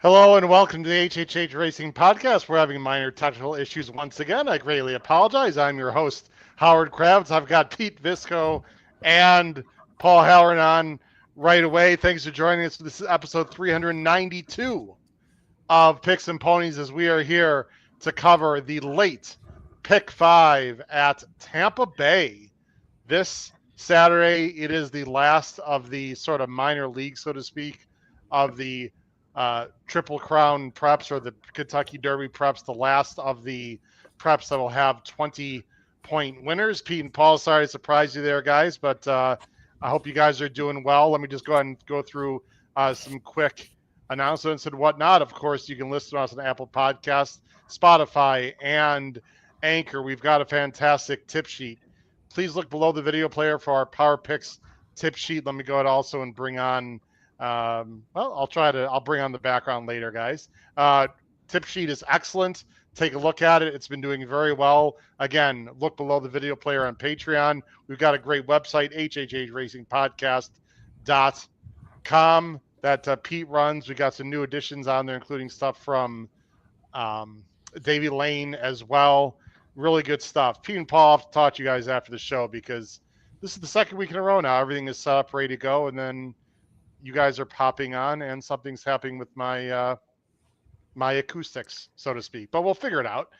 Hello and welcome to the HHH Racing Podcast. We're having minor technical issues once again. I greatly apologize. I'm your host, Howard Kravitz. I've got Pete Visco and Paul Halloran on right away. Thanks for joining us. This is episode 392 of Picks and Ponies as we are here to cover the late Pick 5 at Tampa Bay. This Saturday, it is the last of the sort of minor league, so to speak, of the Triple Crown preps or the Kentucky Derby preps, the last of the preps that will have 20-point winners. Pete and Paul, sorry to surprise you there, guys, but I hope you guys are doing well. Let me just go ahead and go through some quick announcements and whatnot. Of course, you can listen to us on Apple Podcasts, Spotify, and Anchor. We've got a fantastic tip sheet. Please look below the video player for our Power Picks tip sheet. Let me go ahead also and bring on I'll bring on the background later, guys. Tip sheet is excellent. Take a look at it. It's been doing very well. Again, look below the video player on Patreon. We've got a great website, hhhracingpodcast.com, that Pete runs. We got some new additions on there, including stuff from Davey Lane as well. Really good stuff. Pete and Paul have to talk to you guys after the show because this is the second week in a row now. Everything is set up, ready to go, and then you guys are popping on and something's happening with my my acoustics, so to speak. But we'll figure it out.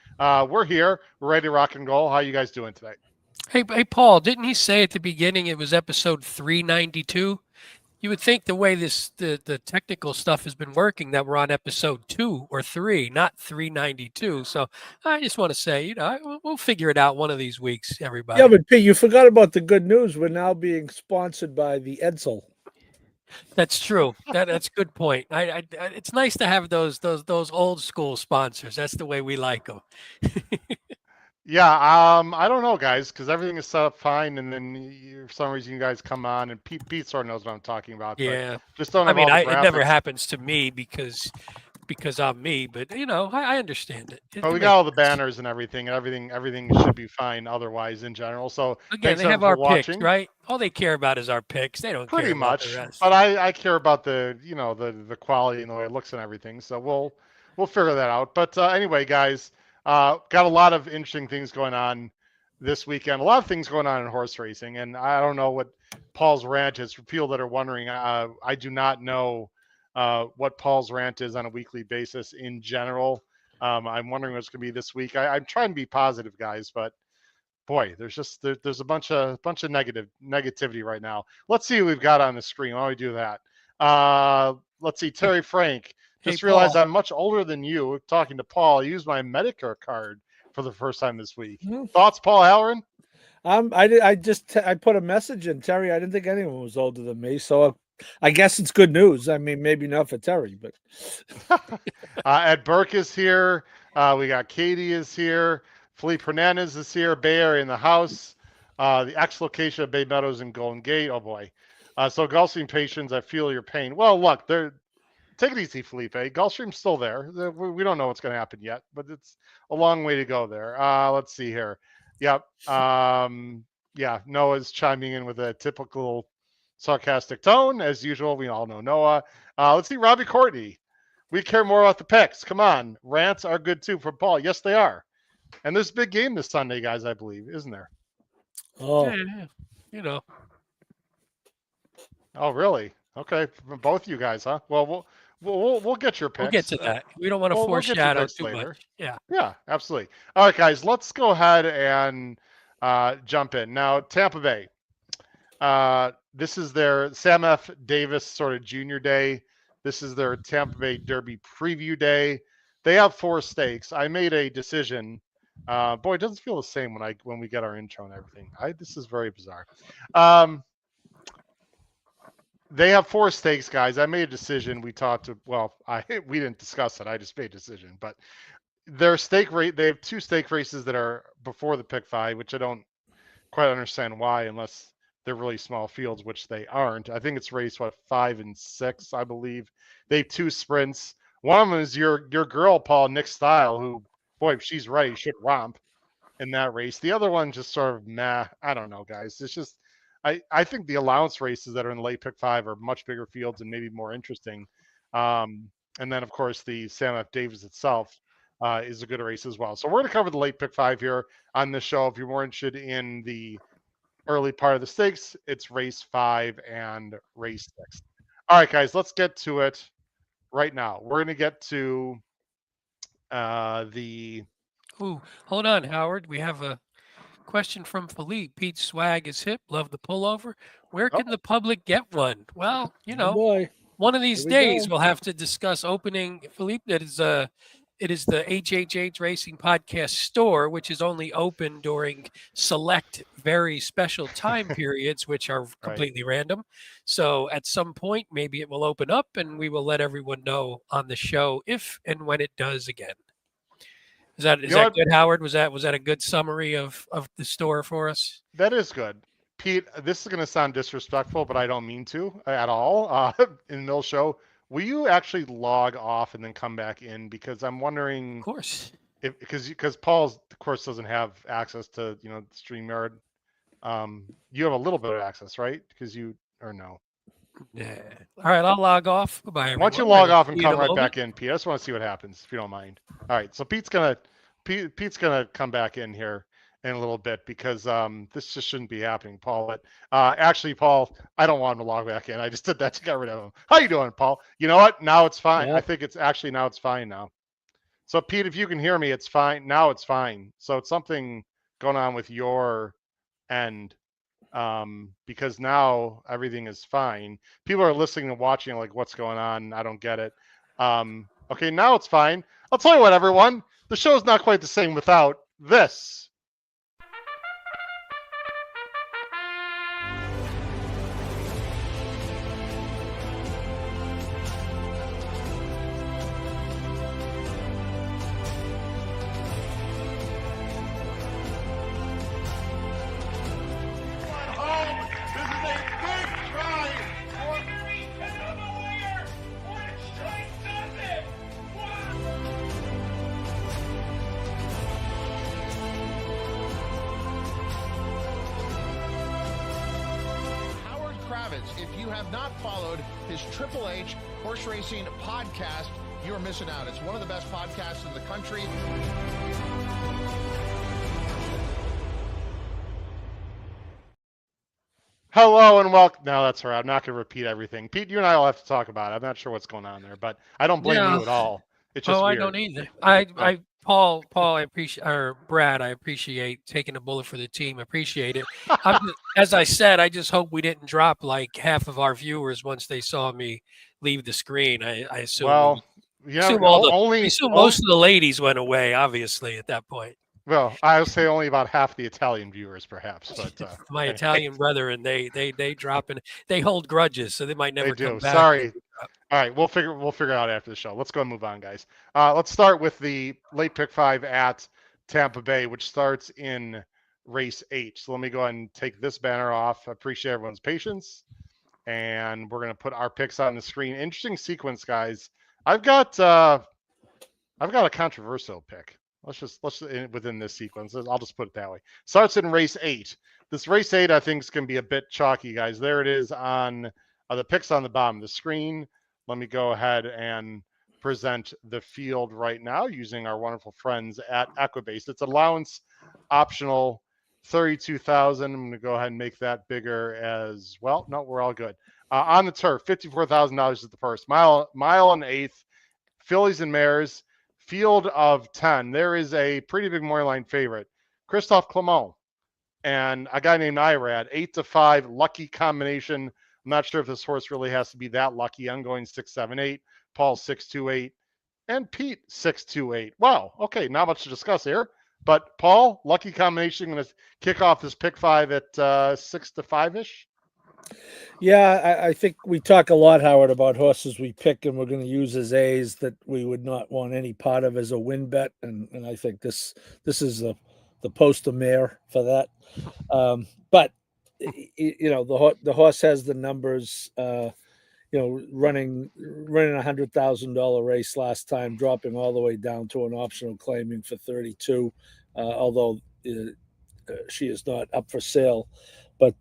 We're here. We're ready to rock and roll. How are you guys doing today? Hey, Paul, didn't he say at the beginning it was episode 392? You would think the way the technical stuff has been working that we're on episode 2 or 3, not 392. So I just want to say, we'll figure it out one of these weeks, everybody. Yeah, but Pete, you forgot about the good news. We're now being sponsored by the Edsel. That's true. That's a good point. It's nice to have those old school sponsors. That's the way we like them. Yeah, I don't know, guys, because everything is set up fine, and then for some reason you guys come on, and Pete sort of knows what I'm talking about. Yeah. But just don't I have mean, all the it never graphics. happens to me because I'm me, but I understand it. But we got all the banners and everything, and everything should be fine otherwise in general. So Again, thanks they have everyone for our picks, watching. right? All they care about is our picks. They don't care Pretty about the much, rest. but I care about the the quality and the way it looks and everything. So we'll figure that out. But anyway, guys, got a lot of interesting things going on this weekend. A lot of things going on in horse racing, and I don't know what Paul's rant is. For people that are wondering, I do not know what Paul's rant is on a weekly basis in general. I'm wondering what's going to be this week. I'm trying to be positive, guys, but boy, there's a bunch of negativity right now. Let's see who we've got on the screen. Why don't we do that? Let's see, Terry Frank. Hey, Just realized Paul. I'm much older than you. Talking to Paul, I used my Medicare card for the first time this week. Hmm. Thoughts, Paul Halloran? I put a message in Terry. I didn't think anyone was older than me, so I guess it's good news. I mean, maybe not for Terry, but Ed Burke is here. We got Katie is here. Felipe Hernandez is here. Bay Area in the house. The ex-location of Bay Meadows and Golden Gate. Oh boy. So Gulfstream patients, I feel your pain. Well, look, take it easy, Felipe. Gulfstream's still there. We don't know what's going to happen yet, but it's a long way to go there. Let's see here. Yep. Yeah, Noah's chiming in with a typical sarcastic tone, as usual. We all know Noah. Let's see, Robbie Courtney. We care more about the picks. Come on. Rants are good too from Paul. Yes, they are. And there's a big game this Sunday, guys, I believe, isn't there? oh, Yeah, you know. Oh, really? Okay, from both you guys, huh? Well, we'll get your We'll get picks. to that. We don't want to We'll get your foreshadow picks too later. much. Yeah. Yeah, absolutely. All right, guys, let's go ahead and jump in. Now, Tampa Bay. This is their Sam F. Davis sort of junior day. This is their Tampa Bay Derby preview day. They have 4 stakes. I made a decision. Boy, it doesn't feel the same when we get our intro and everything. This is very bizarre. They have 4 stakes, guys. I made a decision. We talked to we didn't discuss it. I just made a decision. But their stake rate, they have 2 stake races that are before the pick 5, which I don't quite understand why, unless they're really small fields, which they aren't. I think it's race 5 and 6, I believe. They have 2 sprints. One of them is your girl, Paul, Nick Style, who, boy, if she's ready, should romp in that race. The other one just sort of meh. I don't know, guys. It's just I think the allowance races that are in the late pick 5 are much bigger fields and maybe more interesting. And then, of course, the Sam F. Davis itself is a good race as well. So we're going to cover the late pick 5 here on this show. If you're more interested in the early part of the stakes, it's race 5 and race 6. All right, guys, let's get to it right now. We're going to get to the... Ooh, hold on, Howard. We have a question from Philippe. Pete's swag is hip. Love the pullover. Where can the public get one? Well, you Oh know, boy. one of these Here we days go. we'll have to discuss opening. Philippe, it is the HHH Racing Podcast store, which is only open during select, very special time periods, which are completely random. So at some point, maybe it will open up, and we will let everyone know on the show if and when it does again. Is that good, Howard? Was that a good summary of the store for us? That is good. Pete, this is going to sound disrespectful, but I don't mean to at all. In the middle show, will you actually log off and then come back in? Because I'm wondering, Of course, because Paul, of course, doesn't have access to StreamYard. You have a little bit of access, right? Because you or no? Yeah. All right, I'll log off. Goodbye, everyone. Why don't you log off and come right back in, Pete? I just want to see what happens, if you don't mind. All right, so Pete's gonna come back in here in a little bit because this just shouldn't be happening, Paul. But actually, Paul, I don't want him to log back in. I just did that to get rid of him. How you doing, Paul? You know what? Now it's fine. Yeah. I think it's actually now it's fine now. So Pete, if you can hear me, it's fine. Now it's fine. So it's something going on with your end. Because now everything is fine. People are listening and watching like, what's going on? I don't get it. Okay, now it's fine. I'll tell you what, everyone, the show's not quite the same without this. If you have not followed his Triple H Horse Racing podcast, you're missing out. It's one of the best podcasts in the country. Hello and welcome. No, that's all right. I'm not going to repeat everything. Pete, you and I will have to talk about it. I'm not sure what's going on there, but I don't blame you at all. It's just weird. I don't either. Paul, I appreciate, or Brad, I appreciate taking a bullet for the team. Appreciate it. As I said, I just hope we didn't drop like half of our viewers once they saw me leave the screen. I assume. Well, most of the ladies went away, obviously, at that point. Well, I would say only about half the Italian viewers, perhaps. But my Italian brother, and they drop and they hold grudges, so they might never come back. Sorry. All right, we'll figure it out after the show. Let's go and move on, guys. Let's start with the late pick 5 at Tampa Bay, which starts in race 8. So let me go ahead and take this banner off. I appreciate everyone's patience, and we're gonna put our picks on the screen. Interesting sequence, guys. I've got a controversial pick. Let's within this sequence. I'll just put it that way. Starts in race 8. This race 8, I think, is going to be a bit chalky, guys. There it is on the picks on the bottom of the screen. Let me go ahead and present the field right now using our wonderful friends at Equibase. It's allowance optional 32,000. I'm going to go ahead and make that bigger as well. No, we're all good. On the turf, $54,000 is the purse. Mile and eighth, fillies and mares. Field of 10. There is a pretty big morning line favorite, Christophe Clement, and a guy named Irad. 8-5, lucky combination. I'm not sure if this horse really has to be that lucky. I'm going 6-7-8. Paul 6-2-8, and Pete 6-2-8. Wow. Okay, not much to discuss here. But Paul, lucky combination. Going to kick off this pick 5 at 6-5-ish. Yeah, I think we talk a lot, Howard, about horses we pick and we're going to use as A's that we would not want any part of as a win bet, and I think this is the poster mare for that. But the horse has the numbers. Running $100,000 race last time, dropping all the way down to an optional claiming for 32. Although she is not up for sale. But,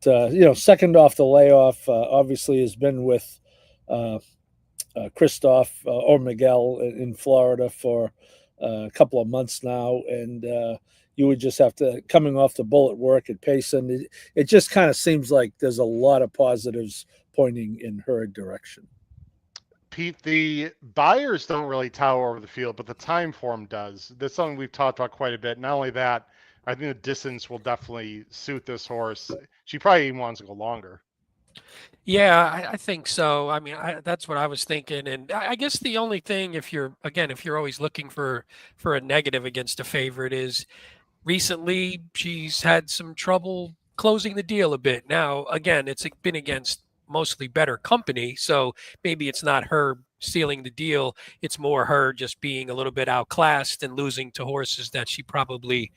second off the layoff, obviously has been with Christoph or Miguel in Florida for a couple of months now, and you would just have to, coming off the bullet work at Payson, it just kind of seems like there's a lot of positives pointing in her direction. Pete, the buyers don't really tower over the field, but the time form does. That's something we've talked about quite a bit. Not only that, I think the distance will definitely suit this horse. She probably even wants to go longer. Yeah, I think so. I mean, that's what I was thinking. And I guess the only thing, if you're always looking for a negative against a favorite, is recently she's had some trouble closing the deal a bit. Now, again, it's been against mostly better company, so maybe it's not her sealing the deal. It's more her just being a little bit outclassed and losing to horses that she probably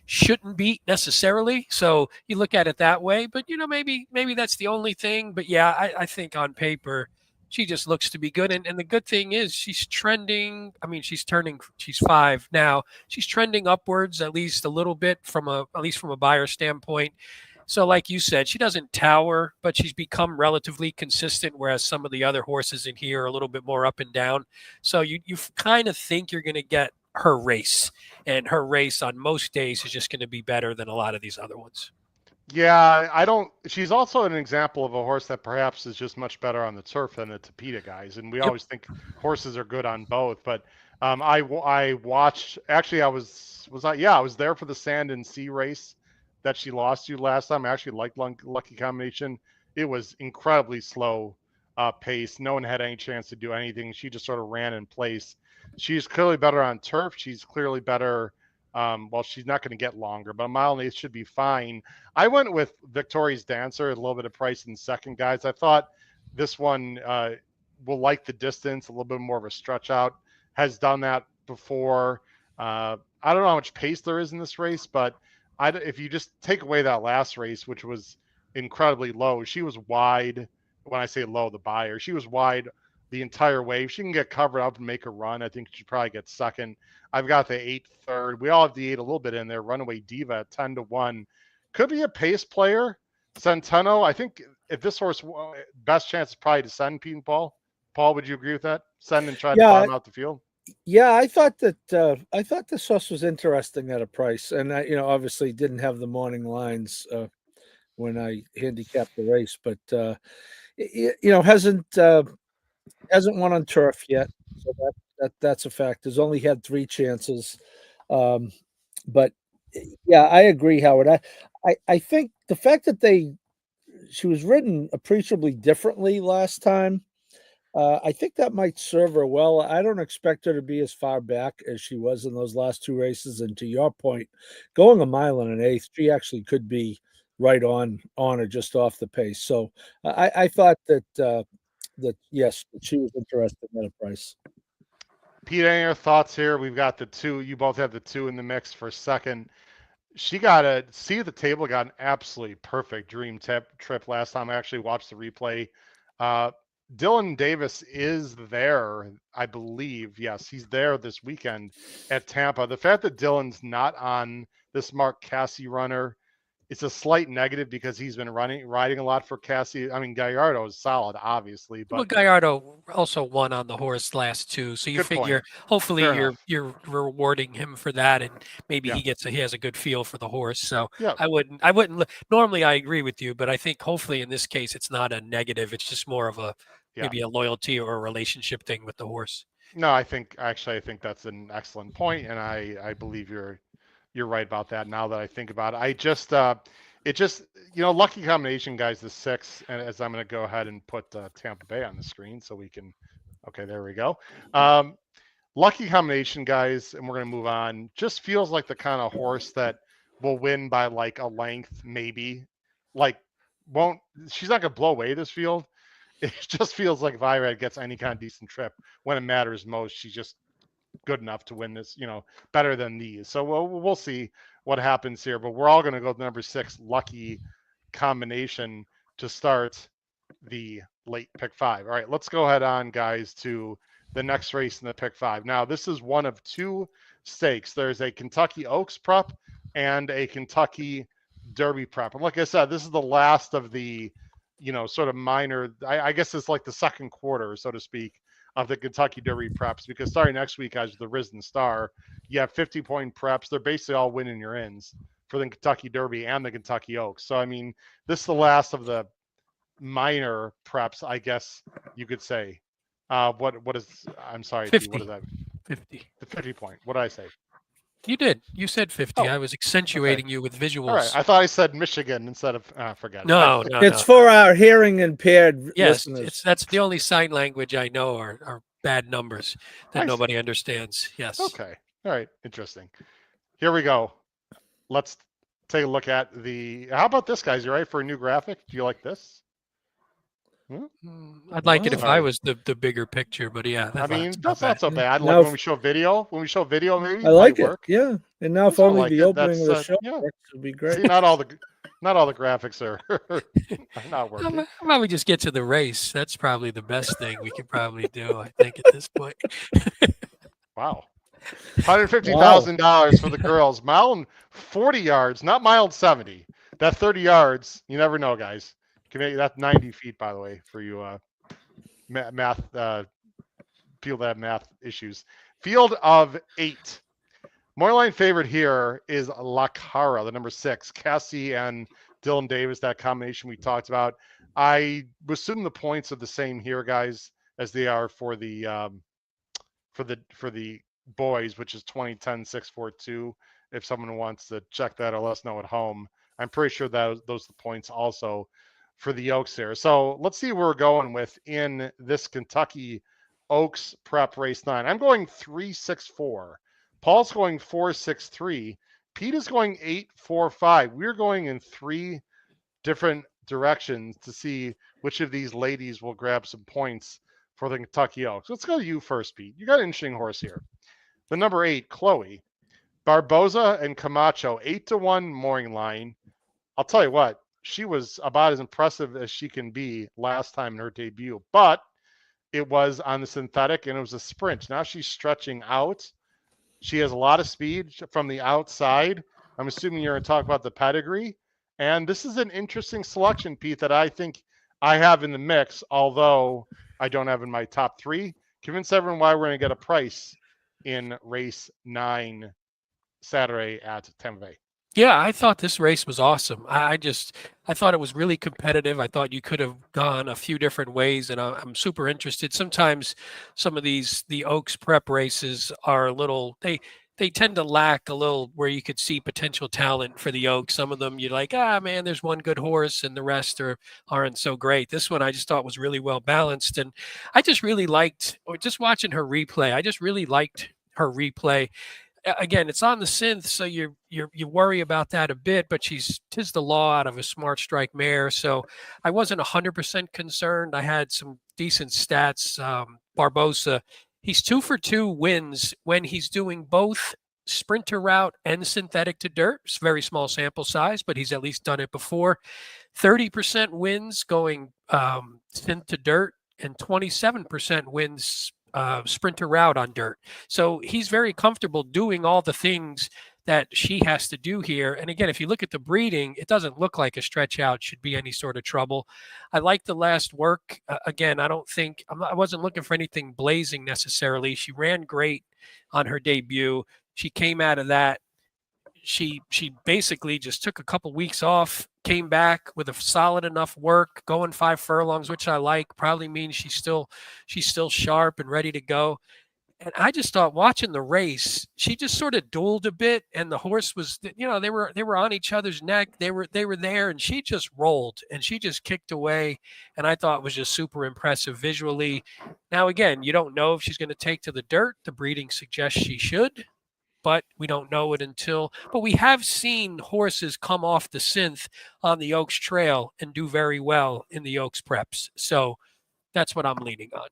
shouldn't beat necessarily. So you look at it that way, but maybe that's the only thing. But yeah, I think on paper she just looks to be good. And the good thing is she's trending. I mean, she's 5 now. She's trending upwards at least a little bit at least from a buyer standpoint. So like you said, she doesn't tower, but she's become relatively consistent, whereas some of the other horses in here are a little bit more up and down. So you kind of think you're going to get her race, and her race on most days is just going to be better than a lot of these other ones. Yeah, I don't. She's also an example of a horse that perhaps is just much better on the turf than the Tapeta guys, and we Yep. always think horses are good on both. But I watched. Actually, I was there for the Sand and Sea race that she lost to last time. I actually liked Lucky Combination. It was incredibly slow pace. No one had any chance to do anything. She just sort of ran in place. She's clearly better on turf. She's clearly better. Well, she's not going to get longer, but a mile and eighth should be fine. I went with Victoria's Dancer, a little bit of price in second, guys. I thought this one will like the distance, a little bit more of a stretch out, has done that before. I don't know how much pace there is in this race, but if you just take away that last race, which was incredibly low, she was wide. When I say low, the buyer, she was wide the entire way. If she can get covered up and make a run, I think she probably gets second. I've got the 8 third. We all have the 8 a little bit in there. Runaway Diva at 10-1. Could be a pace player. Centeno, I think if this horse, best chance is probably to send Pete and Paul. Paul, would you agree with that? Send and try to farm out the field? Yeah, I thought this horse was interesting at a price. And I, obviously didn't have the morning lines when I handicapped the race, but hasn't won on turf yet. So that's a fact. Has only had 3 chances. But yeah, I agree, Howard. I think the fact that she was ridden appreciably differently last time, I think that might serve her well. I don't expect her to be as far back as she was in those last 2 races. And to your point, going a mile and an eighth, she actually could be right on or just off the pace. So I thought that yes, she was interested in that price. Pete, any other thoughts here? We've got the 2. You both have the 2 in the mix for second. She got a seat at the table, got an absolutely perfect dream trip last time. I actually watched the replay. Dylan Davis is there, I believe. Yes, he's there this weekend at Tampa. The fact that Dylan's not on this Mark Cassie runner, it's a slight negative because he's been riding a lot for Cassie. I mean, Gallardo is solid, obviously, but Gallardo also won on the horse last 2, so you figure hopefully you're rewarding him for that, and maybe he has a good feel for the horse. So yeah. I wouldn't normally. I agree with you, but I think hopefully in this case it's not a negative. It's just more of maybe a loyalty or a relationship thing with the horse. No, I think that's an excellent point, and I believe you're right about that. Now that I think about it, lucky combination, guys. The 6, and as I'm going to go ahead and put Tampa Bay on the screen so we can. Okay, there we go. Lucky combination, guys, and we're going to move on. Just feels like the kind of horse that will win by like a length, maybe. She's not going to blow away this field. It just feels like if Irad gets any kind of decent trip when it matters most, she's just good enough to win this, better than these. So we'll see what happens here, but we're all going to go to number 6, lucky combination, to start the late pick 5. All right, let's go ahead on, guys, to the next race in the pick 5. Now, this is one of 2 stakes. There's a Kentucky Oaks prep and a Kentucky Derby prep. And like I said, this is the last of the, sort of minor, I guess it's like the second quarter, so to speak, of the Kentucky Derby preps, because starting next week as the Risen Star, you have 50-point preps. They're basically all winning your ins for the Kentucky Derby and the Kentucky Oaks. So, I mean, this is the last of the minor preps, I guess you could say. What is, I'm sorry, T, 50. what is that? 50. The 50-point. What did I say? You did. You said 50. Oh, I was accentuating you with visuals. All right. I thought I said Michigan instead of, forget it. No, It's for our hearing impaired Yes, listeners. that's the only sign language I know are bad numbers that I see. nobody understands. Yes. Okay. All right. Interesting. Here we go. Let's take a look at how about this, guys? You ready for a new graphic? Do you like this? I'd like it if I Sorry. was the bigger picture, but yeah. I mean, that's that's not so bad. Now Like when we show video, maybe I like might it. work. Yeah. And now if I only like the it. opening of the That's, show yeah. works would be great. See, not all the graphics are not working. How about we just get to the race? That's probably the best thing we could probably do, I think, at this point. Wow. $150,000 for the girls. Mile and 40 yards, not mile and 70. That 30 yards, you never know, guys. You can make that 90 feet, by the way, for you math people that have math issues. Field of 8. Moreline favorite here is La Cara, the number 6. Cassie and Dylan Davis, that combination we talked about. I assume the points are the same here, guys, as they are for the boys, which is 20-10-6-4-2. If someone wants to check that or let us know at home, I'm pretty sure that those are the points also for the Oaks there. So let's see where we're going with in this Kentucky Oaks Prep Race 9. I'm going 3-6-4. Paul's going 4-6-3. Pete is going 8-4-5. We're going in 3 different directions to see which of these ladies will grab some points for the Kentucky Oaks. Let's go to you first, Pete. You got an interesting horse here. The number 8, Chloe. Barboza and Camacho, 8-1 morning line. I'll tell you what, she was about as impressive as she can be last time in her debut, but it was on the synthetic and it was a sprint. Now she's stretching out. She has a lot of speed from the outside. I'm assuming you're going to talk about the pedigree. And this is an interesting selection, Pete, that I think I have in the mix, although I don't have in my top 3. Convince everyone why we're going to get a price in race 9 Saturday at Tampa Bay. Yeah, I thought this race was awesome. I thought it was really competitive. I thought you could have gone a few different ways, and I'm super interested. Sometimes some of the Oaks prep races are a little, they tend to lack a little where you could see potential talent for the Oaks. Some of them you're like, man, there's one good horse and the rest aren't so great. This one I just thought was really well balanced, and I just really liked, just watching her replay. I just really liked her replay. Again, it's on the synth, so you worry about that a bit, but tis the law out of a smart strike mare. So I wasn't 100% concerned. I had some decent stats. Barbosa, he's 2 for 2 wins when he's doing both sprinter route and synthetic to dirt. It's a very small sample size, but he's at least done it before. 30% wins going synth to dirt, and 27% wins sprinter route on dirt. So he's very comfortable doing all the things that she has to do here. And again, if you look at the breeding, it doesn't look like a stretch out should be any sort of trouble. I like the last work. Again, I wasn't looking for anything blazing necessarily. She ran great on her debut. She came out of that. She basically just took a couple weeks off, came back with a solid enough work, going 5 furlongs, which I like. Probably means she's still sharp and ready to go. And I just thought, watching the race, she just sort of dueled a bit, and the horse was, they were on each other's neck. They were there, and she just rolled and she just kicked away. And I thought it was just super impressive visually. Now, again, you don't know if she's going to take to the dirt. The breeding suggests she should, but we don't know it but we have seen horses come off the synth on the Oaks Trail and do very well in the Oaks preps. So that's what I'm leaning on.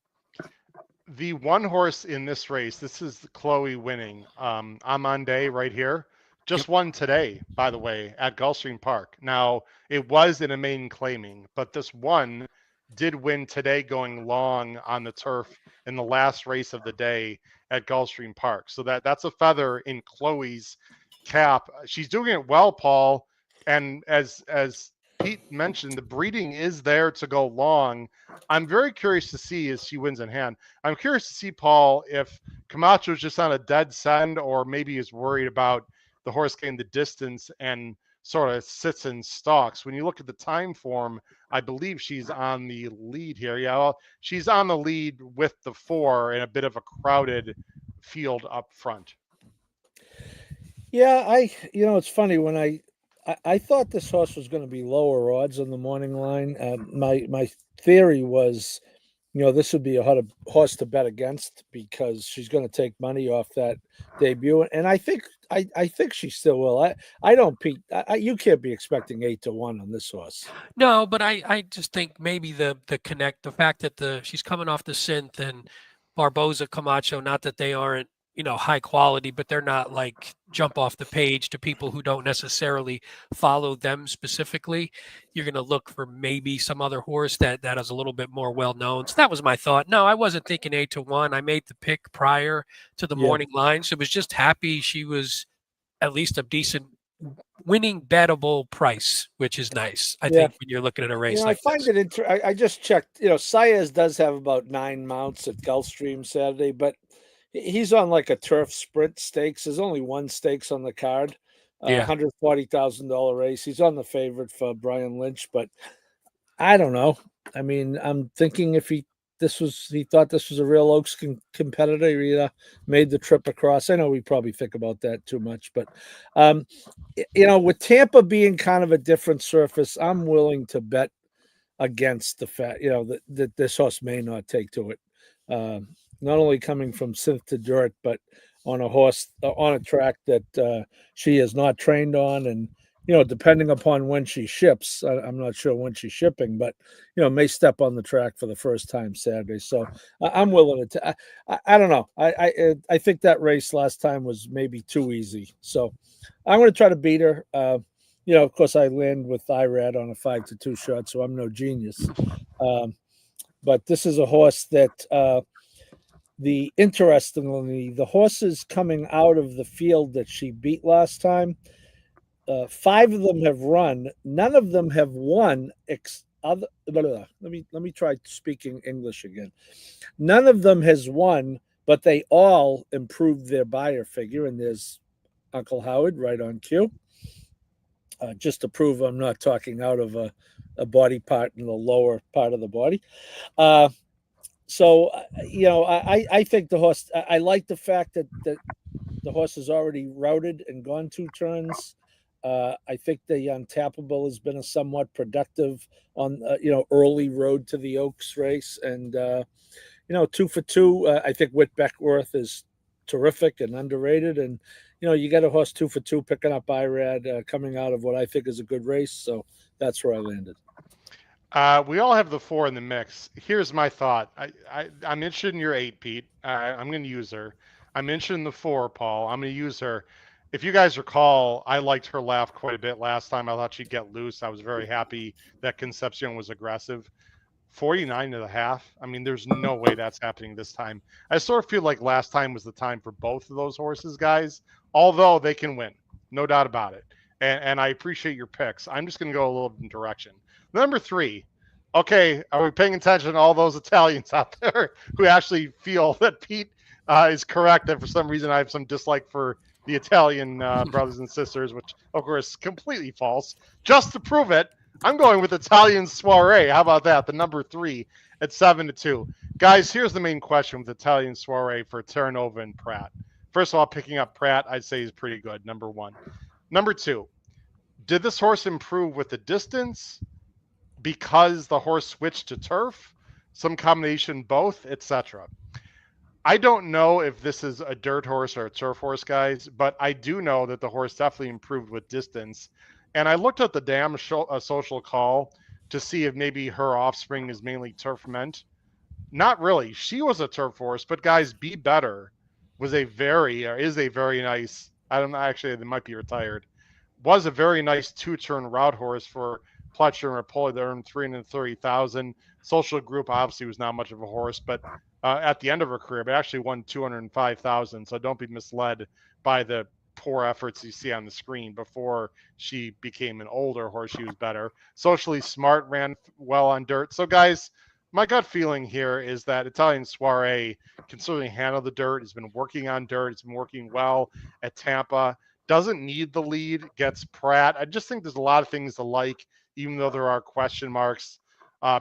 The one horse in this race, this is Chloe winning. Amande right here. Just won today, by the way, at Gulfstream Park. Now, it was in a maiden claiming, but this one did win today going long on the turf in the last race of the day at Gulfstream Park. So that's a feather in Chloe's cap. She's doing it well, Paul. And as Pete mentioned, the breeding is there to go long. I'm very curious to see as she wins in hand. I'm curious to see, Paul, if Camacho's just on a dead send or maybe is worried about the horse getting the distance and sort of sits and stalks. When you look at the time form, I believe she's on the lead here. Yeah, well, she's on the lead with the 4 in a bit of a crowded field up front. Yeah, it's funny when I thought this horse was going to be lower odds on the morning line. My theory was, this would be a horse to bet against because she's going to take money off that debut, and I think she still will. I don't, Pete. You can't be expecting 8-1 on this horse. No, but I just think maybe the fact that she's coming off the synth and Barboza, Camacho, not that they aren't, high quality, but they're not like jump off the page to people who don't necessarily follow them specifically. You're going to look for maybe some other horse that is a little bit more well known. So that was my thought. No, I wasn't thinking 8-1. I made the pick prior to the morning line, so I was just happy she was at least a decent winning bettable price, which is nice. I think when you're looking at a race like I find this. I just checked. Saez does have about 9 mounts at Gulfstream Saturday, but he's on like a turf sprint stakes. There's only one stakes on the card, $140,000 race. He's on the favorite for Brian Lynch, but I don't know. I mean, I'm thinking if he thought this was a real Oaks competitor, he made the trip across. I know we probably think about that too much, but with Tampa being kind of a different surface, I'm willing to bet against the fact, that this horse may not take to it. Not only coming from synth to dirt, but on a horse on a track that she is not trained on, and depending upon when she ships, I'm not sure when she's shipping, but may step on the track for the first time Saturday. So I'm willing to. I don't know. I think that race last time was maybe too easy. So I'm going to try to beat her. Of course, I land with IRAD on a 5-2 shot, so I'm no genius. But this is a horse that. Interestingly, the horses coming out of the field that she beat last time, 5 of them have run. None of them have won. Let me try speaking English again. None of them has won, but they all improved their buyer figure. And there's Uncle Howard right on cue. Just to prove I'm not talking out of a body part in the lower part of the body. So, I think the horse, I like the fact that the horse is already routed and gone 2 turns. I think the Untappable has been a somewhat productive on, early road to the Oaks race. And, 2 for 2, I think Whit Beckworth is terrific and underrated. And, you got a horse 2 for 2 picking up IRAD coming out of what I think is a good race. So that's where I landed. We all have the 4 in the mix. Here's my thought. I'm interested in your 8, Pete. I'm going to use her. I'm interested in the 4, Paul. I'm going to use her. If you guys recall, I liked her laugh quite a bit last time. I thought she'd get loose. I was very happy that Concepcion was aggressive. 49.5. I mean, there's no way that's happening this time. I sort of feel like last time was the time for both of those horses, guys, although they can win. No doubt about it. And I appreciate your picks. I'm just going to go a little different direction. Number 3. Okay, are we paying attention to all those Italians out there who actually feel that Pete is correct, and for some reason I have some dislike for the Italian brothers and sisters, which of course is completely false. Just to prove it, I'm going with Italian Soiree. How about that? The number 3 at 7-2. Guys, here's the main question with Italian Soiree for Terranova and Pratt. First of all, picking up Pratt, I'd say is pretty good, number 1. Number 2, did this horse improve with the distance because the horse switched to turf, some combination both, etc.? I don't know if this is a dirt horse or a turf horse, guys, but I do know that the horse definitely improved with distance. And I looked at the damn social call to see if maybe her offspring is mainly turf meant. Not really. She was a turf horse, but guys, Be Better is a very nice, I don't know, actually, they might be retired, was a very nice 2-turn route horse for Pletcher and Rapoli that earned $330,000. Social Group obviously was not much of a horse, but at the end of her career, but actually won $205,000. So don't be misled by the poor efforts you see on the screen. Before she became an older horse, she was better. Socially Smart ran well on dirt. So, guys, my gut feeling here is that Italian Soiree can certainly handle the dirt. He's been working on dirt. It's been working well at Tampa. Doesn't need the lead. Gets Pratt. I just think there's a lot of things to like, even though there are question marks.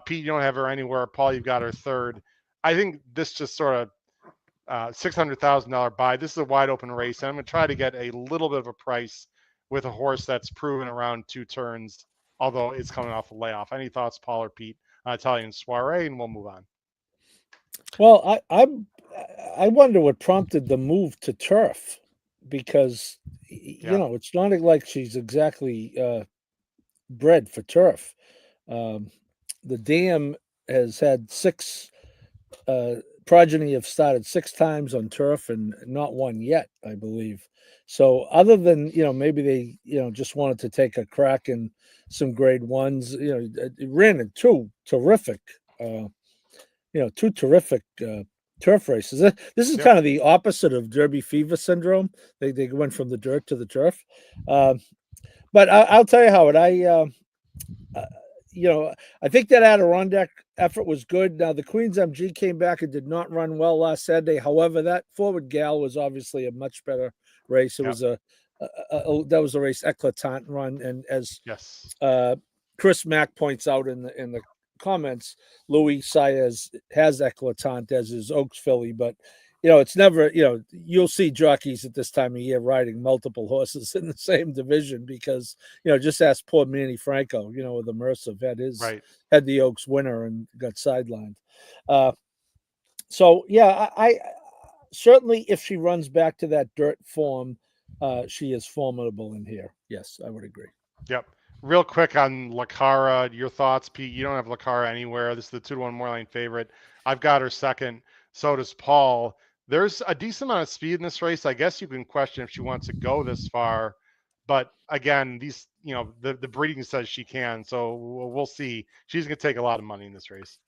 Pete, you don't have her anywhere. Paul, you've got her third. I think this just sort of $600,000 buy. This is a wide open race, and I'm going to try to get a little bit of a price with a horse that's proven around 2 turns, although it's coming off a layoff. Any thoughts, Paul or Pete? Italian Soiree, and we'll move on. Well, I wonder what prompted the move to turf, because you know it's not like she's exactly bred for turf. The dam has had 6 progeny have started 6 times on turf and not one yet, I believe. So other than, maybe they, just wanted to take a crack in some grade 1s, it ran in 2 terrific, 2 terrific turf races. This is kind of the opposite of Derby fever syndrome. They went from the dirt to the turf. But I'll tell you, Howard, I think that Adirondack effort was good. Now, the Queen's MG came back and did not run well last Saturday. However, that Forward Gal was obviously a much better race. It was that was a race éclatant run, and as Chris Mack points out in the comments, Louis Saez has éclatant as his Oaks filly, but it's never, you'll see jockeys at this time of year riding multiple horses in the same division because, just ask poor Manny Franco, with the Mercive had the Oaks winner and got sidelined. So yeah, I certainly, if she runs back to that dirt form, she is formidable in here. Yes, I would agree. Yep. Real quick on Lacara, your thoughts, Pete? You don't have Lacara anywhere. This is the 2-1 Moorline favorite. I've got her second. So does Paul. There's a decent amount of speed in this race. I guess you can question if she wants to go this far, but again, these, the breeding says she can. So we'll see. She's going to take a lot of money in this race.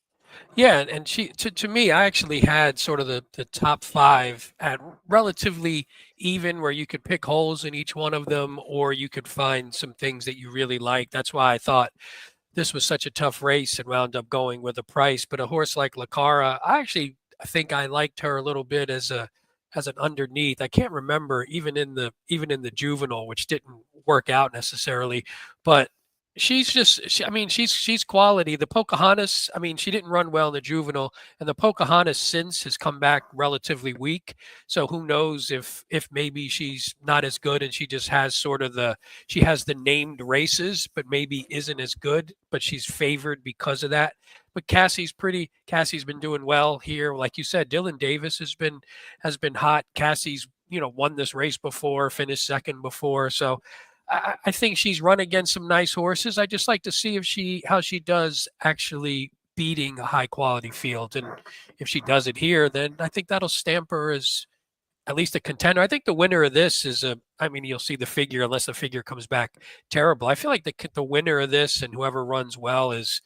Yeah, and she to me, I actually had sort of the top 5 at relatively even, where you could pick holes in each one of them, or you could find some things that you really like. That's why I thought this was such a tough race and wound up going with a price. But a horse like Lacara, I think I liked her a little bit as an underneath. I can't remember even in the juvenile, which didn't work out necessarily, but she's quality. The Pocahontas, she didn't run well in the juvenile, and the Pocahontas since has come back relatively weak. So who knows if maybe she's not as good and she just has she has the named races, but maybe isn't as good, but she's favored because of that. But Cassie's been doing well here. Like you said, Dylan Davis has been hot. Cassie's, won this race before, finished second before. So I think she's run against some nice horses. I just like to see how she does actually beating a high quality field. And if she does it here, then I think that'll stamp her as at least a contender. I think the winner of this is you'll see the figure, unless the figure comes back terrible. I feel like the winner of this and whoever runs well is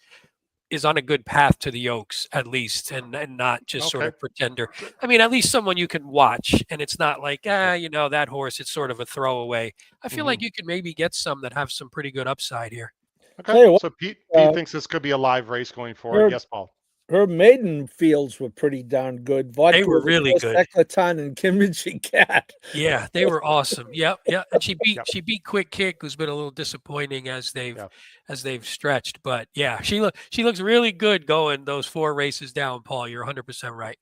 on a good path to the Oaks, at least, and not just sort of pretender. At least someone you can watch, and it's not like, that horse, it's sort of a throwaway. I feel like you could maybe get some that have some pretty good upside here. Okay, so Pete thinks this could be a live race going forward. Yes, Paul. Her maiden fields were pretty darn good. They were really good. Éclatant and Kimchi Cat. Yeah, they were awesome. Yep. And she beat Quick Kick, who's been a little disappointing as they've stretched. But yeah, she looks really good going those 4 races down, Paul. You're 100% right.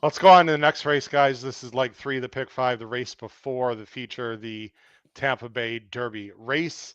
Let's go on to the next race, guys. This is like 3 of the pick 5, the race before the feature, the Tampa Bay Derby. Race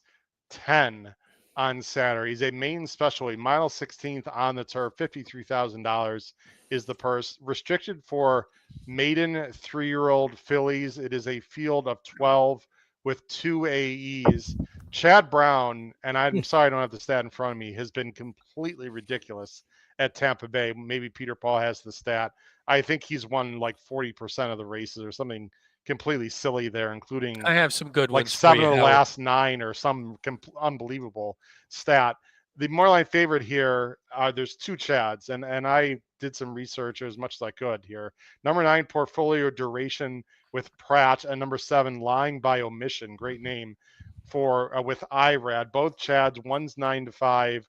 10 on Saturday is a main specialty, mile 16th on the turf. $53,000 is the purse. Restricted for maiden 3-year-old fillies. It is a field of 12 with 2 AEs. Chad Brown, and I'm sorry I don't have the stat in front of me, has been completely ridiculous at Tampa Bay. Maybe Peter Paul has the stat. I think he's won like 40% of the races or something completely silly there, including I have some good like ones. 7 of the last 9 or some unbelievable stat. the Moorline favorite here, there's two Chads, and I did some research as much as I could here. Number 9, Portfolio Duration with Pratt, and number 7, Lying by Omission. Great name for with IRAD. Both Chads. One's 9-5,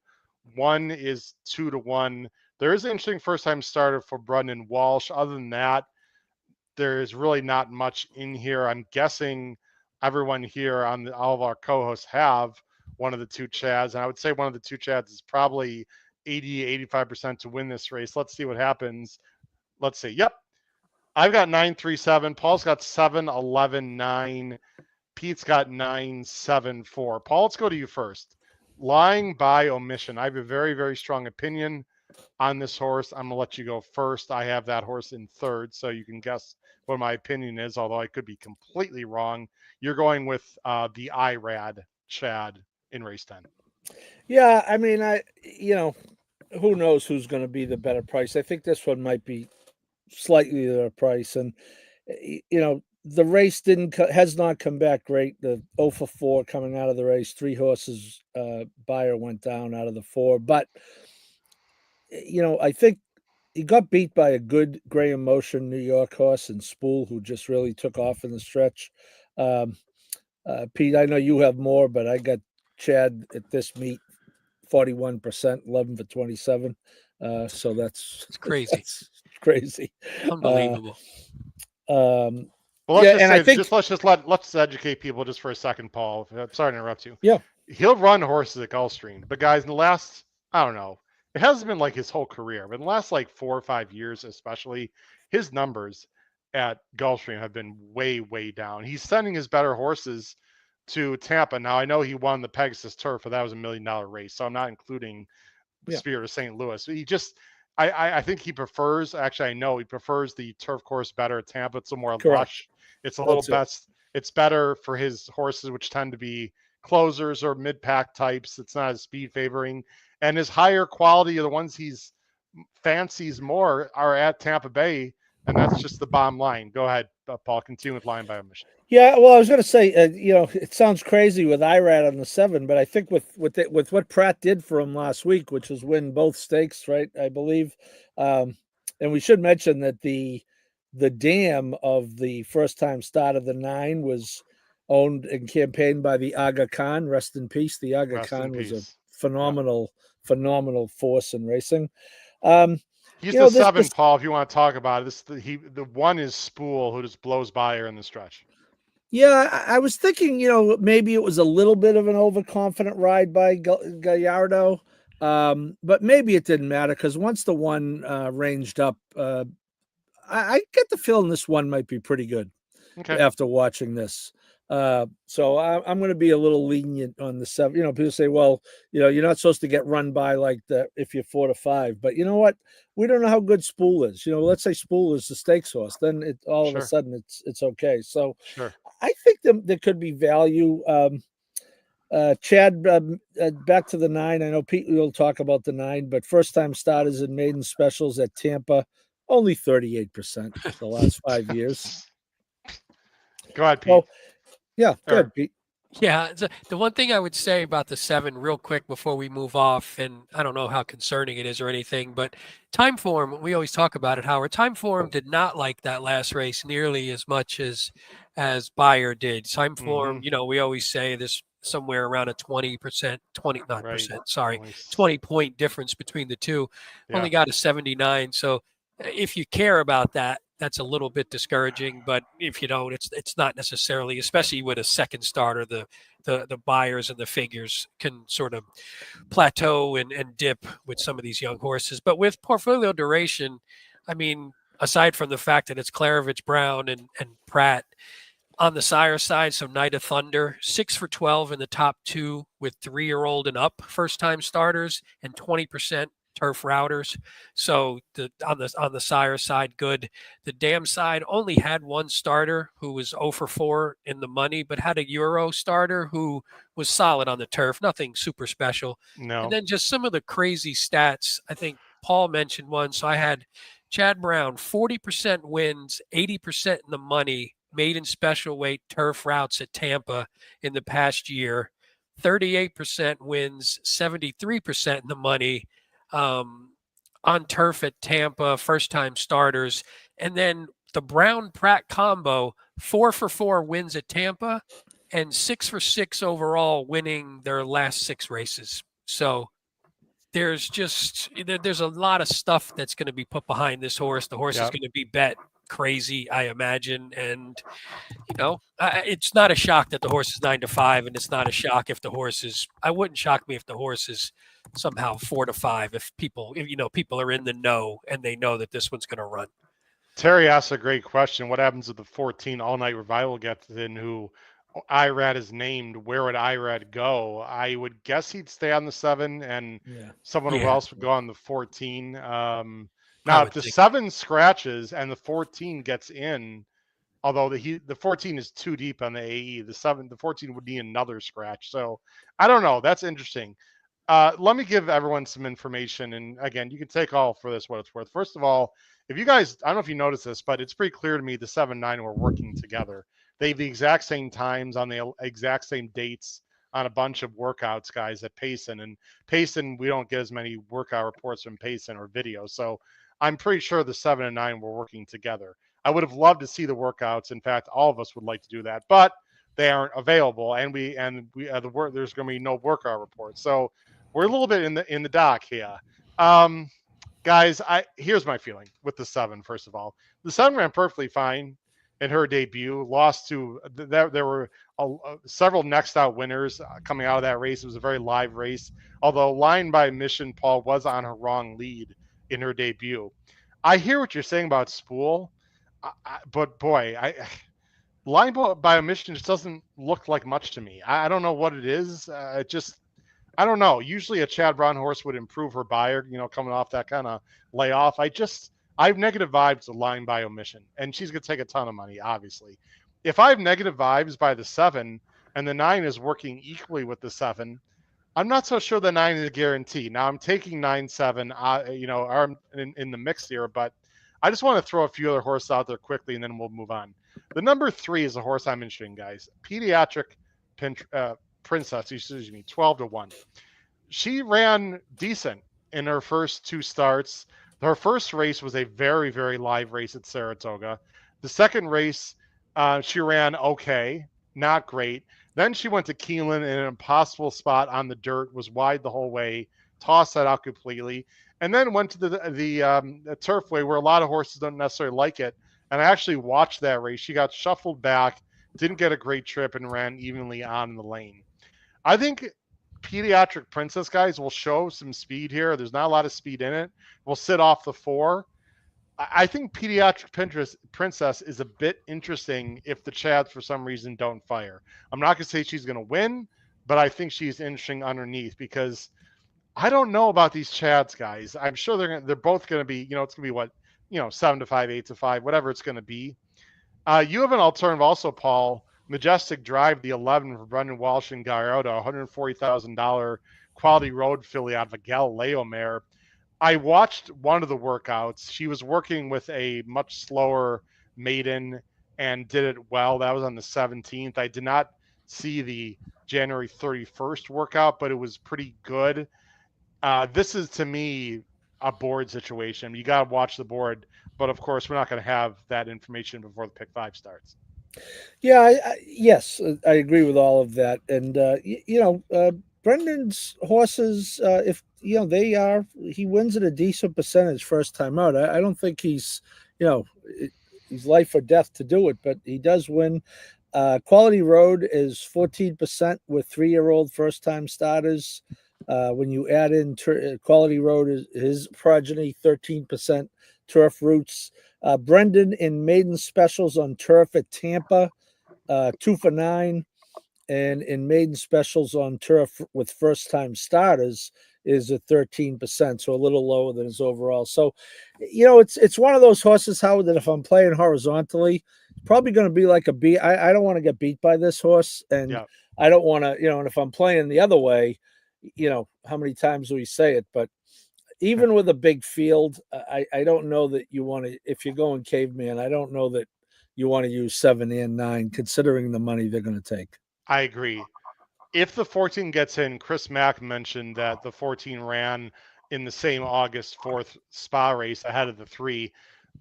one is 2-1. There is an interesting first-time starter for Brudden and Walsh. Other than that, there is really not much in here. I'm guessing everyone here on all of our co-hosts have one of the two Chads, and I would say one of the two Chads is probably 80-85% to win this race. Let's see what happens. Let's see. Yep, I've got 9-3-7. Paul's got 7-11-9. Pete's got 9-7-4. Paul, let's go to you first. Lying by Omission. I have a very, very strong opinion on this horse. I'm going to let you go first. I have that horse in third, so you can guess what my opinion is, although I could be completely wrong. You're going with the IRAD Chad in race 10. Yeah, I mean, who knows who's going to be the better price. I think this one might be slightly the price. And, the race has not come back great. The 0 for 4 coming out of the race, 3 horses, Buyer went down out of the 4. But, I think he got beat by a good Graham Motion New York horse and Spool, who just really took off in the stretch. Pete, I know you have more, but I got Chad at this meet, 41%, 11 for 27. So that's crazy. That's crazy. Unbelievable. Well, let's educate people just for a second, Paul. Sorry to interrupt you. Yeah. He'll run horses at Gulfstream, but guys, in the last, I don't know, it hasn't been like his whole career, but in the last like 4 or 5 years, especially, his numbers at Gulfstream have been way, way down. He's sending his better horses to Tampa. Now, I know he won the Pegasus Turf, but that was $1 million race, so I'm not including Spirit of St. Louis. He just, I think he prefers, actually, I know he prefers the turf course better at Tampa. It's a more lush. It's a little best. It's better for his horses, which tend to be closers or mid-pack types. It's not as speed favoring. And his higher quality, are the ones he's fancies more, are at Tampa Bay. And that's just the bottom line. Go ahead, Paul. Continue with Lying by Omission. Yeah, well, I was going to say, it sounds crazy with IRAD on the 7, but I think with what Pratt did for him last week, which was win both stakes, right? I believe, and we should mention that the dam of the first time start of the 9 was owned and campaigned by the Aga Khan. Rest in peace. The Aga Khan was a phenomenal force in racing. He's the 7, Paul, if you want to talk about it. The 1 is Spool, who just blows by her in the stretch. Yeah, I was thinking, maybe it was a little bit of an overconfident ride by Gallardo, but maybe it didn't matter because once the 1 ranged up, I get the feeling this 1 might be pretty good after watching this. So I'm going to be a little lenient on the 7. People say, well, you're not supposed to get run by like that if you're 4 to 5. But you know what? We don't know how good Spool is. Let's say Spool is the stakes horse, then all of a sudden it's okay. So I think there could be value. Chad, back to the 9. I know Pete will talk about the 9, but first time starters and maiden specials at Tampa, only 38% the last 5 years. Go ahead, Pete. Well, yeah, good, Pete. Yeah, the one thing I would say about the 7 real quick before we move off, and I don't know how concerning it is or anything, but time form, we always talk about it, Howard. Time form did not like that last race nearly as much as Buyer did. Time form, we always say this somewhere around a 20%, 20 point difference between the two. Only got a 79. So if you care about that, that's a little bit discouraging, but if you don't, it's not necessarily, especially with a second starter, the buyers and the figures can sort of plateau and dip with some of these young horses. But with portfolio duration, I mean, aside from the fact that it's Klarovich, Brown, and Pratt, on the sire side, so Night of Thunder, 6 for 12 in the top 2 with 3-year-old and up first-time starters and 20% turf routers. So on the sire side, good. The dam side only had 1 starter who was 0 for 4 in the money, but had a Euro starter who was solid on the turf. Nothing super special. No. And then just some of the crazy stats. I think Paul mentioned one. So I had Chad Brown, 40% wins, 80% in the money, maiden special weight turf routes at Tampa in the past year. 38% wins, 73% in the money. On turf at Tampa, first-time starters. And then the Brown-Pratt combo, 4 for 4 wins at Tampa and 6 for 6 overall, winning their last 6 races. So there's a lot of stuff that's going to be put behind this horse. The horse is going to be bet crazy, I imagine. And, it's not a shock that the horse is 9-5, and it's not a shock if the horse is, I wouldn't shock me if the horse is somehow 4-5, if people are in the know and they know that this one's going to run. Terry asked a great question. What happens if the 14 All Night Revival gets in, who IRAD is named? Where would IRAD go? I would guess he'd stay on the 7, and someone else would go on the 14. Now, if the 7 scratches and the 14 gets in, although the 14 is too deep on the AE, the 14 would need another scratch. So I don't know. That's interesting. Let me give everyone some information. And again, you can take all for this what it's worth. First of all, if you guys, I don't know if you noticed this, but it's pretty clear to me the 7-9 were working together. They have the exact same times on the exact same dates on a bunch of workouts, guys, at Payson. And Payson, we don't get as many workout reports from Payson or videos. So I'm pretty sure the 7 and 9 were working together. I would have loved to see the workouts. In fact, all of us would like to do that, but they aren't available, and there's going to be no workout reports. So we're a little bit in the dock here. Guys, here's my feeling with the 7. First of all, the 7 ran perfectly fine in her debut. Lost to there were several next out winners coming out of that race. It was a very live race, although Line by Mission Paul was on her wrong lead in her debut. I hear what you're saying about Spool, but boy, Line by Omission just doesn't look like much to me. I don't know what it is. I don't know. Usually a Chad Brown horse would improve her buyer, coming off that kind of layoff. I have negative vibes to Line by Omission, and she's going to take a ton of money, obviously. If I have negative vibes by the 7 and the 9 is working equally with the 7, I'm not so sure the 9 is a guarantee. Now I'm taking 9-7, are in the mix here, but I just want to throw a few other horses out there quickly, and then we'll move on. The number 3 is a horse I'm interested in, guys. Pediatric Princess, 12-1. She ran decent in her first 2 starts. Her first race was a very, very live race at Saratoga. The second race, she ran okay, not great. Then she went to Keeneland in an impossible spot on the dirt, was wide the whole way, tossed that out completely, and then went to the Turfway where a lot of horses don't necessarily like it. And I actually watched that race. She got shuffled back, didn't get a great trip, and ran evenly on the lane. I think Pediatric Princess, guys, will show some speed here. There's not a lot of speed in it. We'll sit off the 4. I think Pediatric Princess is a bit interesting if the Chads for some reason don't fire. I'm not going to say she's going to win, but I think she's interesting underneath because I don't know about these Chads, guys. I'm sure they're both going to be, it's going to be what, 7-5, 8-5, whatever it's going to be. You have an alternative also, Paul. Majestic Drive, the 11 for Brendan Walsh and Gallardo, $140,000 quality road filly out of a Galileo mare. I watched one of the workouts. She was working with a much slower maiden and did it well. That was on the 17th. I did not see the January 31st workout, but it was pretty good. This is, to me, a board situation. You got to watch the board, but of course, we're not going to have that information before the Pick 5 starts. Yeah, yes, I agree with all of that. And, Brendan's horses, if he wins at a decent percentage first time out. I don't think he's life or death to do it, but he does win. Quality Road is 14% with 3-year-old first time starters. When you add in Quality Road, is his progeny, 13% turf roots. Brendan in maiden specials on turf at Tampa, 2 for 9. And in maiden specials on turf with first time starters is at 13%, so a little lower than his overall. So, it's one of those horses, Howard, that if I'm playing horizontally, it's probably going to be like a B. I don't want to get beat by this horse, and I don't want to, and if I'm playing the other way, how many times do we say it? But even with a big field, I don't know that you want to, if you're going caveman, I don't know that you want to use 7 and 9, considering the money they're going to take. I agree. if the 14 gets in, Chris Mack mentioned that the 14 ran in the same August 4th spa race ahead of the 3.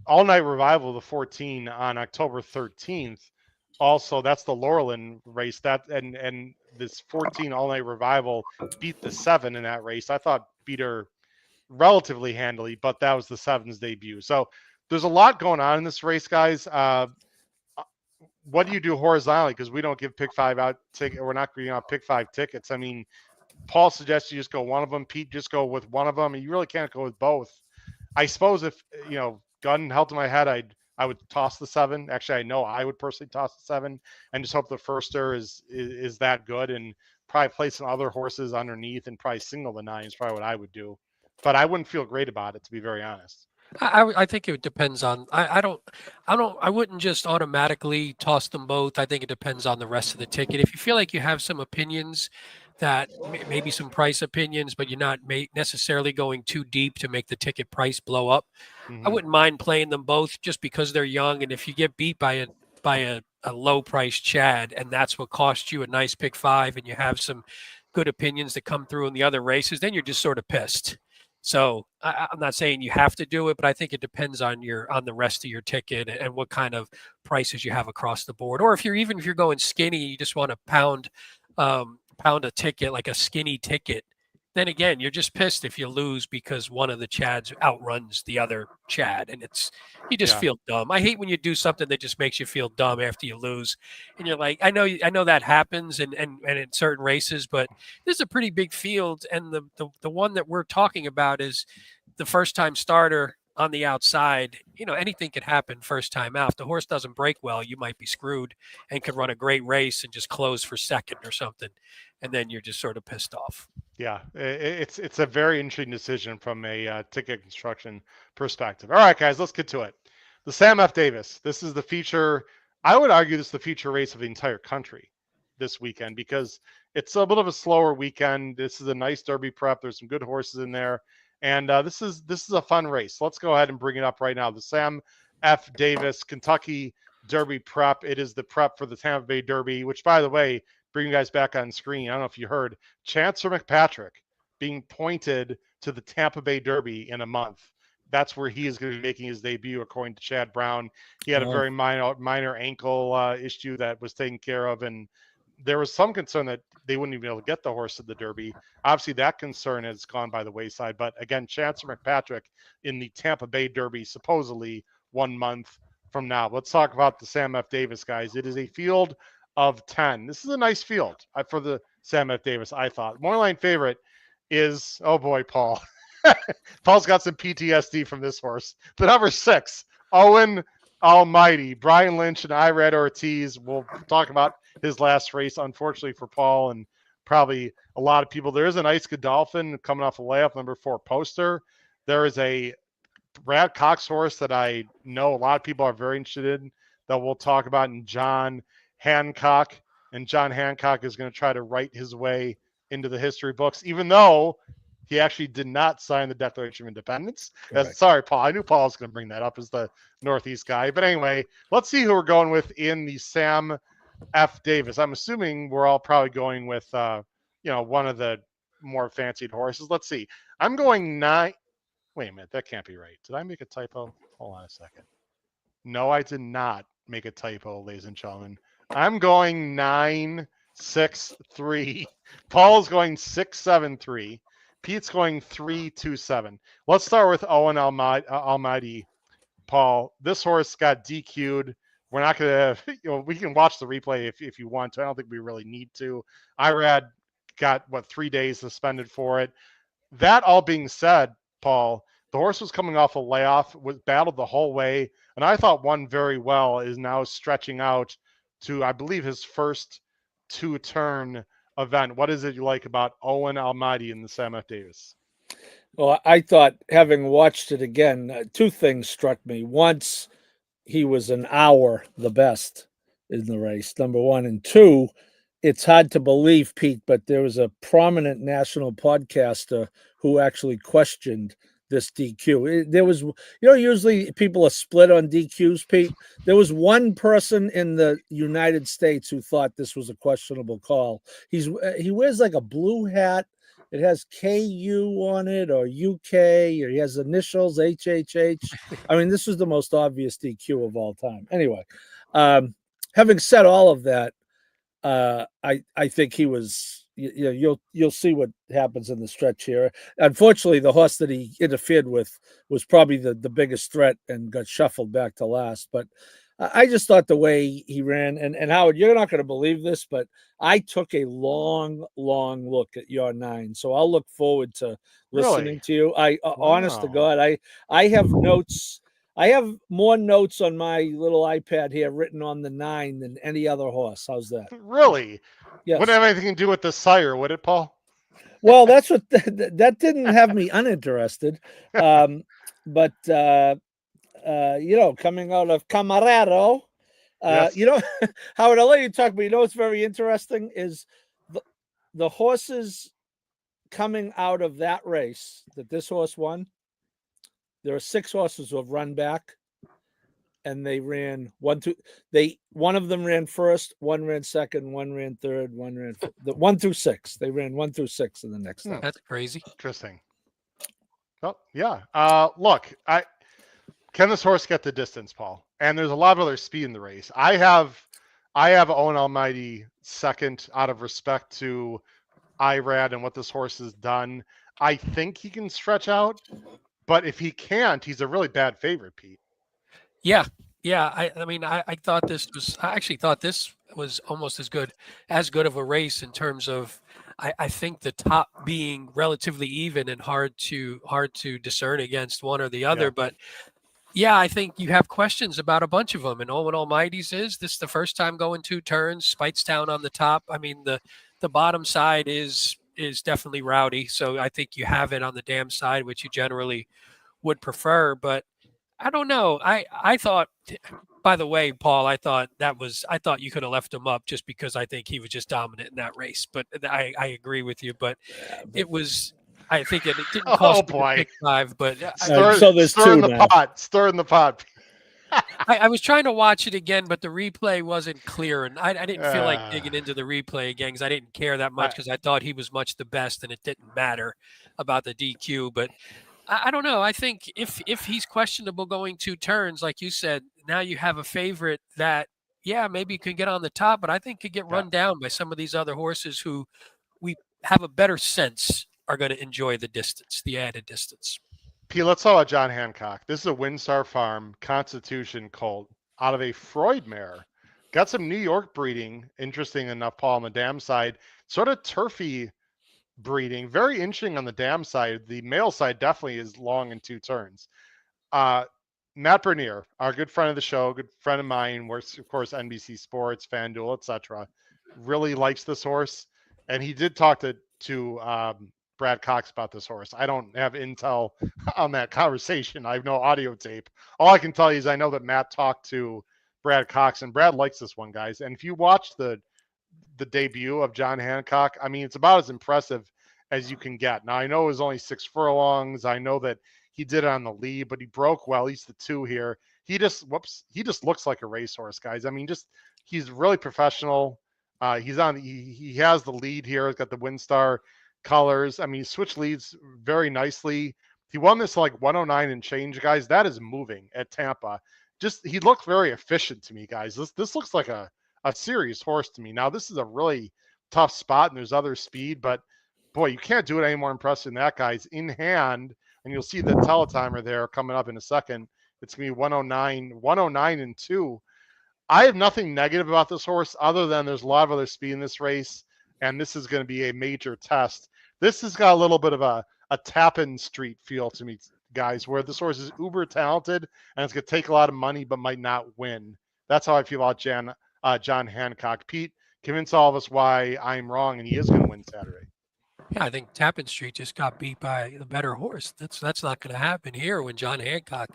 All Night Revival, the 14 on October 13th. Also, that's the Laurelin race. That and this 14 All Night Revival beat the 7 in that race. I thought beat her relatively handily, but that was the 7's debut. So there's a lot going on in this race, guys. What do you do horizontally? Because we don't give pick 5 out. We're not giving out pick 5 tickets. I mean, Paul suggests you just go one of them. Pete, just go with one of them. And you really can't go with both. I suppose if, gun held to my head, I would toss the 7. Actually, I know I would personally toss the 7 and just hope the firster is that good, and probably play some other horses underneath and probably single the 9 is probably what I would do. But I wouldn't feel great about it, to be very honest. I think it depends on. I wouldn't just automatically toss them both. I think it depends on the rest of the ticket. If you feel like you have some opinions, that maybe some price opinions, but you're not necessarily going too deep to make the ticket price blow up, I wouldn't mind playing them both just because they're young. And if you get beat by a low price Chad, and that's what cost you a nice pick 5, and you have some good opinions that come through in the other races, then you're just sort of pissed. So I'm not saying you have to do it, but I think it depends on the rest of your ticket and what kind of prices you have across the board. Or if you're going skinny, you just want to pound a ticket, like a skinny ticket, then again, you're just pissed if you lose because one of the Chads outruns the other Chad, and you just feel dumb. I hate when you do something that just makes you feel dumb after you lose, and you're like, I know that happens and in certain races, but this is a pretty big field, and the one that we're talking about is the first time starter on the outside. Anything could happen first time out. If the horse doesn't break well, you might be screwed and could run a great race and just close for second or something, and then you're just sort of pissed off. Yeah, it's a very interesting decision from a ticket construction perspective. All right, guys, let's get to it. The Sam F. Davis. This is the feature. I would argue this is the feature race of the entire country this weekend because it's a bit of a slower weekend. This is a nice Derby prep. There's some good horses in there, and this is a fun race. Let's go ahead and bring it up right now. The Sam F. Davis Kentucky Derby prep. It is the prep for the Tampa Bay Derby, which, by the way, bring you guys back on screen. I don't know if you heard Chancellor McPatrick being pointed to the Tampa Bay Derby in a month. That's where he is going to be making his debut, according to Chad Brown. He had a very minor ankle issue that was taken care of, and there was some concern that they wouldn't even be able to get the horse to the Derby. Obviously, that concern has gone by the wayside. But again, Chancellor McPatrick in the Tampa Bay Derby, supposedly 1 month from now. Let's talk about the Sam F. Davis, guys. It is a field of 10. This is a nice field for the Sam F. Davis, I thought. Moreline favorite is, oh boy, Paul. Paul's got some PTSD from this horse. The number 6, Owen Almighty. Brian Lynch and Irad Ortiz. We'll talk about his last race, unfortunately for Paul and probably a lot of people. There is an Ice Godolphin coming off a layoff, number 4 Poster. There is a Brad Cox horse that I know a lot of people are very interested in that we'll talk about, in John Hancock, and John Hancock is going to try to write his way into the history books, even though he actually did not sign the Declaration of Independence. Sorry, Paul. I knew Paul was going to bring that up as the Northeast guy. But anyway, let's see who we're going with in the Sam F. Davis. I'm assuming we're all probably going with, one of the more fancied horses. Let's see. I'm going 9. Wait a minute. That can't be right. Did I make a typo? Hold on a second. No, I did not make a typo, ladies and gentlemen. I'm going 9-6-3. Paul's going 6-7-3. Pete's going 3-2-7. Let's start with Owen Almighty. Paul, this horse got DQ'd. We're not going to, we can watch the replay if you want to. I don't think we really need to. Irad got, 3 days suspended for it. That all being said, Paul, the horse was coming off a layoff, was battled the whole way, and I thought won very well, is now stretching out to, I believe, his first 2-turn event. What is it you like about Owen Almighty in the Sam F. Davis? Well, I thought, having watched it again, 2 things struck me. Once, he was an hour the best in the race, number 1. And 2, it's hard to believe, Pete, but there was a prominent national podcaster who actually questioned this DQ. There was, usually people are split on DQs, Pete. There was one person in the United States who thought this was a questionable call. He wears like a blue hat. It has KU on it or UK, or he has initials HHH. I mean, this was the most obvious DQ of all time. Anyway, having said all of that, I think he was. You'll see what happens in the stretch here. Unfortunately, the horse that he interfered with was probably the biggest threat and got shuffled back to last. But I just thought the way he ran, and Howard, you're not going to believe this, but I took a long look at your 9. So I'll look forward to listening to you. Honest to God, I have notes. I have more notes on my little iPad here written on the 9 than any other horse. How's that? Really? Yes. Wouldn't have anything to do with the sire, would it, Paul? Well, that's what that didn't have me uninterested. But coming out of Camarero, Yes. Howard, I'll let you talk, but what's very interesting is the horses coming out of that race that this horse won. There are 6 horses who have run back, and they ran 1 of them ran first, 1 ran second, 1 ran third, 1 ran 1 through 6. They ran 1 through 6 in the next stop. That's crazy. Interesting. Well, yeah. Look, can this horse get the distance, Paul? And there's a lot of other speed in the race. I have Owen Almighty second out of respect to Irad and what this horse has done. I think he can stretch out. But if he can't, he's a really bad favorite, Pete. Yeah. I mean, I thought this was. I actually thought this was almost as good of a race in terms of. I think the top being relatively even and hard to discern against one or the other. Yeah. But yeah, I think you have questions about a bunch of them. And Owen Almighty's is this the first time going 2 turns? Speightstown on the top. I mean, the bottom side is definitely rowdy. So I think you have it on the dam side, which you generally would prefer. But I don't know. I thought, by the way, Paul, I thought you could have left him up just because I think he was just dominant in that race. But I agree with you. But it was, I think it didn't cost me the pick 5. But so there's 2 in the now. pot. Stir in the pot. I was trying to watch it again, but the replay wasn't clear, and I didn't feel like digging into the replay again because I didn't care that much because I thought he was much the best, and it didn't matter about the DQ. But I don't know. I think if he's questionable going 2 turns, like you said, now you have a favorite that, maybe you can get on the top, but I think could get run down by some of these other horses who we have a better sense are going to enjoy the distance, the added distance. P, let's talk about John Hancock. This is a Windstar Farm Constitution colt out of a Freud mare. Got some New York breeding, interesting enough, Paul, on the dam side. Sort of turfy breeding. Very interesting on the dam side. The male side definitely is long in 2 turns. Matt Bernier, our good friend of the show, good friend of mine, works, of course, NBC Sports, FanDuel, etc. Really likes this horse. And he did talk to Brad Cox about this horse. I don't have intel on that conversation. I have no audio tape. All I can tell you is I know that Matt talked to Brad Cox, and Brad likes this one, guys. And if you watch the debut of John Hancock, I mean, it's about as impressive as you can get. Now, I know it was only 6 furlongs. I know that he did it on the lead, but he broke well. He's the 2 here. He just looks like a racehorse, guys. I mean, he's really professional. He has the lead here. He's got the Windstar colors. I mean, he switched leads very nicely. He won this like 109 and change, guys. That is moving at Tampa. He looked very efficient to me, guys. This looks like a serious horse to me. Now, this is a really tough spot, and there's other speed, but boy, you can't do it any more impressive than that, guys. In hand, and you'll see the teletimer there coming up in a second. It's going to be 109 and 2. I have nothing negative about this horse other than there's a lot of other speed in this race, and this is going to be a major test. This has got a little bit of a Tappan Street feel to me, guys, where this horse is uber talented and it's going to take a lot of money but might not win. That's how I feel about John Hancock. Pete, convince all of us why I'm wrong and he is going to win Saturday. Yeah, I think Tappan Street just got beat by the better horse. That's not going to happen here when John Hancock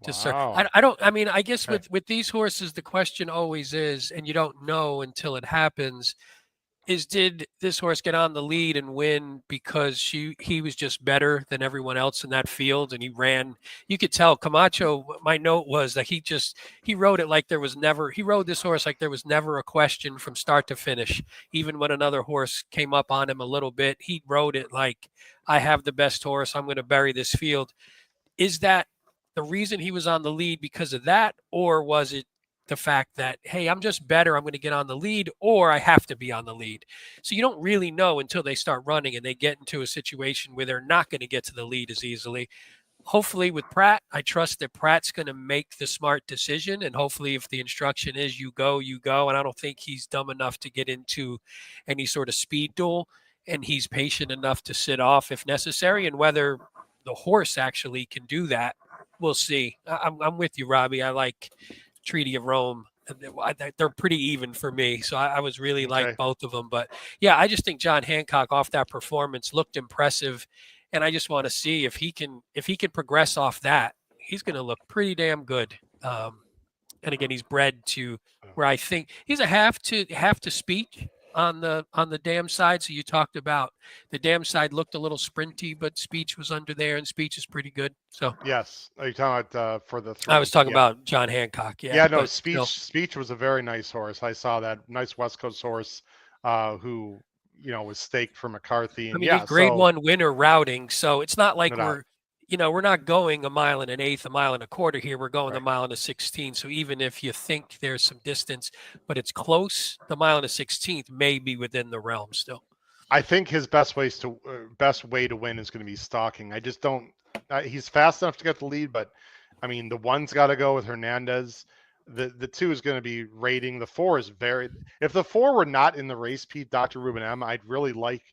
just. Wow. I guess with these horses, the question always is, and you don't know until it happens. did this horse get on the lead and win because he was just better than everyone else in that field and he ran? You could tell Camacho. My note was that he rode it like there was never. He rode this horse like there was never a question from start to finish. Even when another horse came up on him a little bit, he rode it like, I have the best horse. I'm going to bury this field. Is that the reason he was on the lead because of that, or was it the fact that, hey, I'm just better, I'm going to get on the lead, or I have to be on the lead? So you don't really know until they start running and they get into a situation where they're not going to get to the lead as easily. Hopefully with Pratt, I trust that Pratt's going to make the smart decision. And hopefully if the instruction is you go, you go. And I don't think he's dumb enough to get into any sort of speed duel. And he's patient enough to sit off if necessary. And whether the horse actually can do that, we'll see. I'm with you, Robbie. I like Treaty of Rome. They're pretty even for me. So I was really like both of them. But yeah, I just think John Hancock off that performance looked impressive. And I just want to see if he can progress off that. He's going to look pretty damn good. And again, he's bred to where I think he's a half to speech on the dam side. So you talked about the dam side looked a little sprinty, but speech was under there, and speech is pretty good. So yes, are you talking about for the 3? I was talking about John Hancock. Yeah, no, but, speech was a very nice horse. I saw that nice West Coast horse who was staked for McCarthy. And he's grade 1 winner routing, so it's not like we're not going a mile and an eighth, a mile and a quarter here. We're going a mile and a 16. So even if you think there's some distance, but it's close, the mile and a 16th may be within the realm still. I think his best way to win is going to be stalking. I just don't. He's fast enough to get the lead, but I mean the 1's got to go with Hernandez. The 2 is going to be rating. The 4 is very. If the 4 were not in the race, Pete, Dr. Ruben M, I'd really like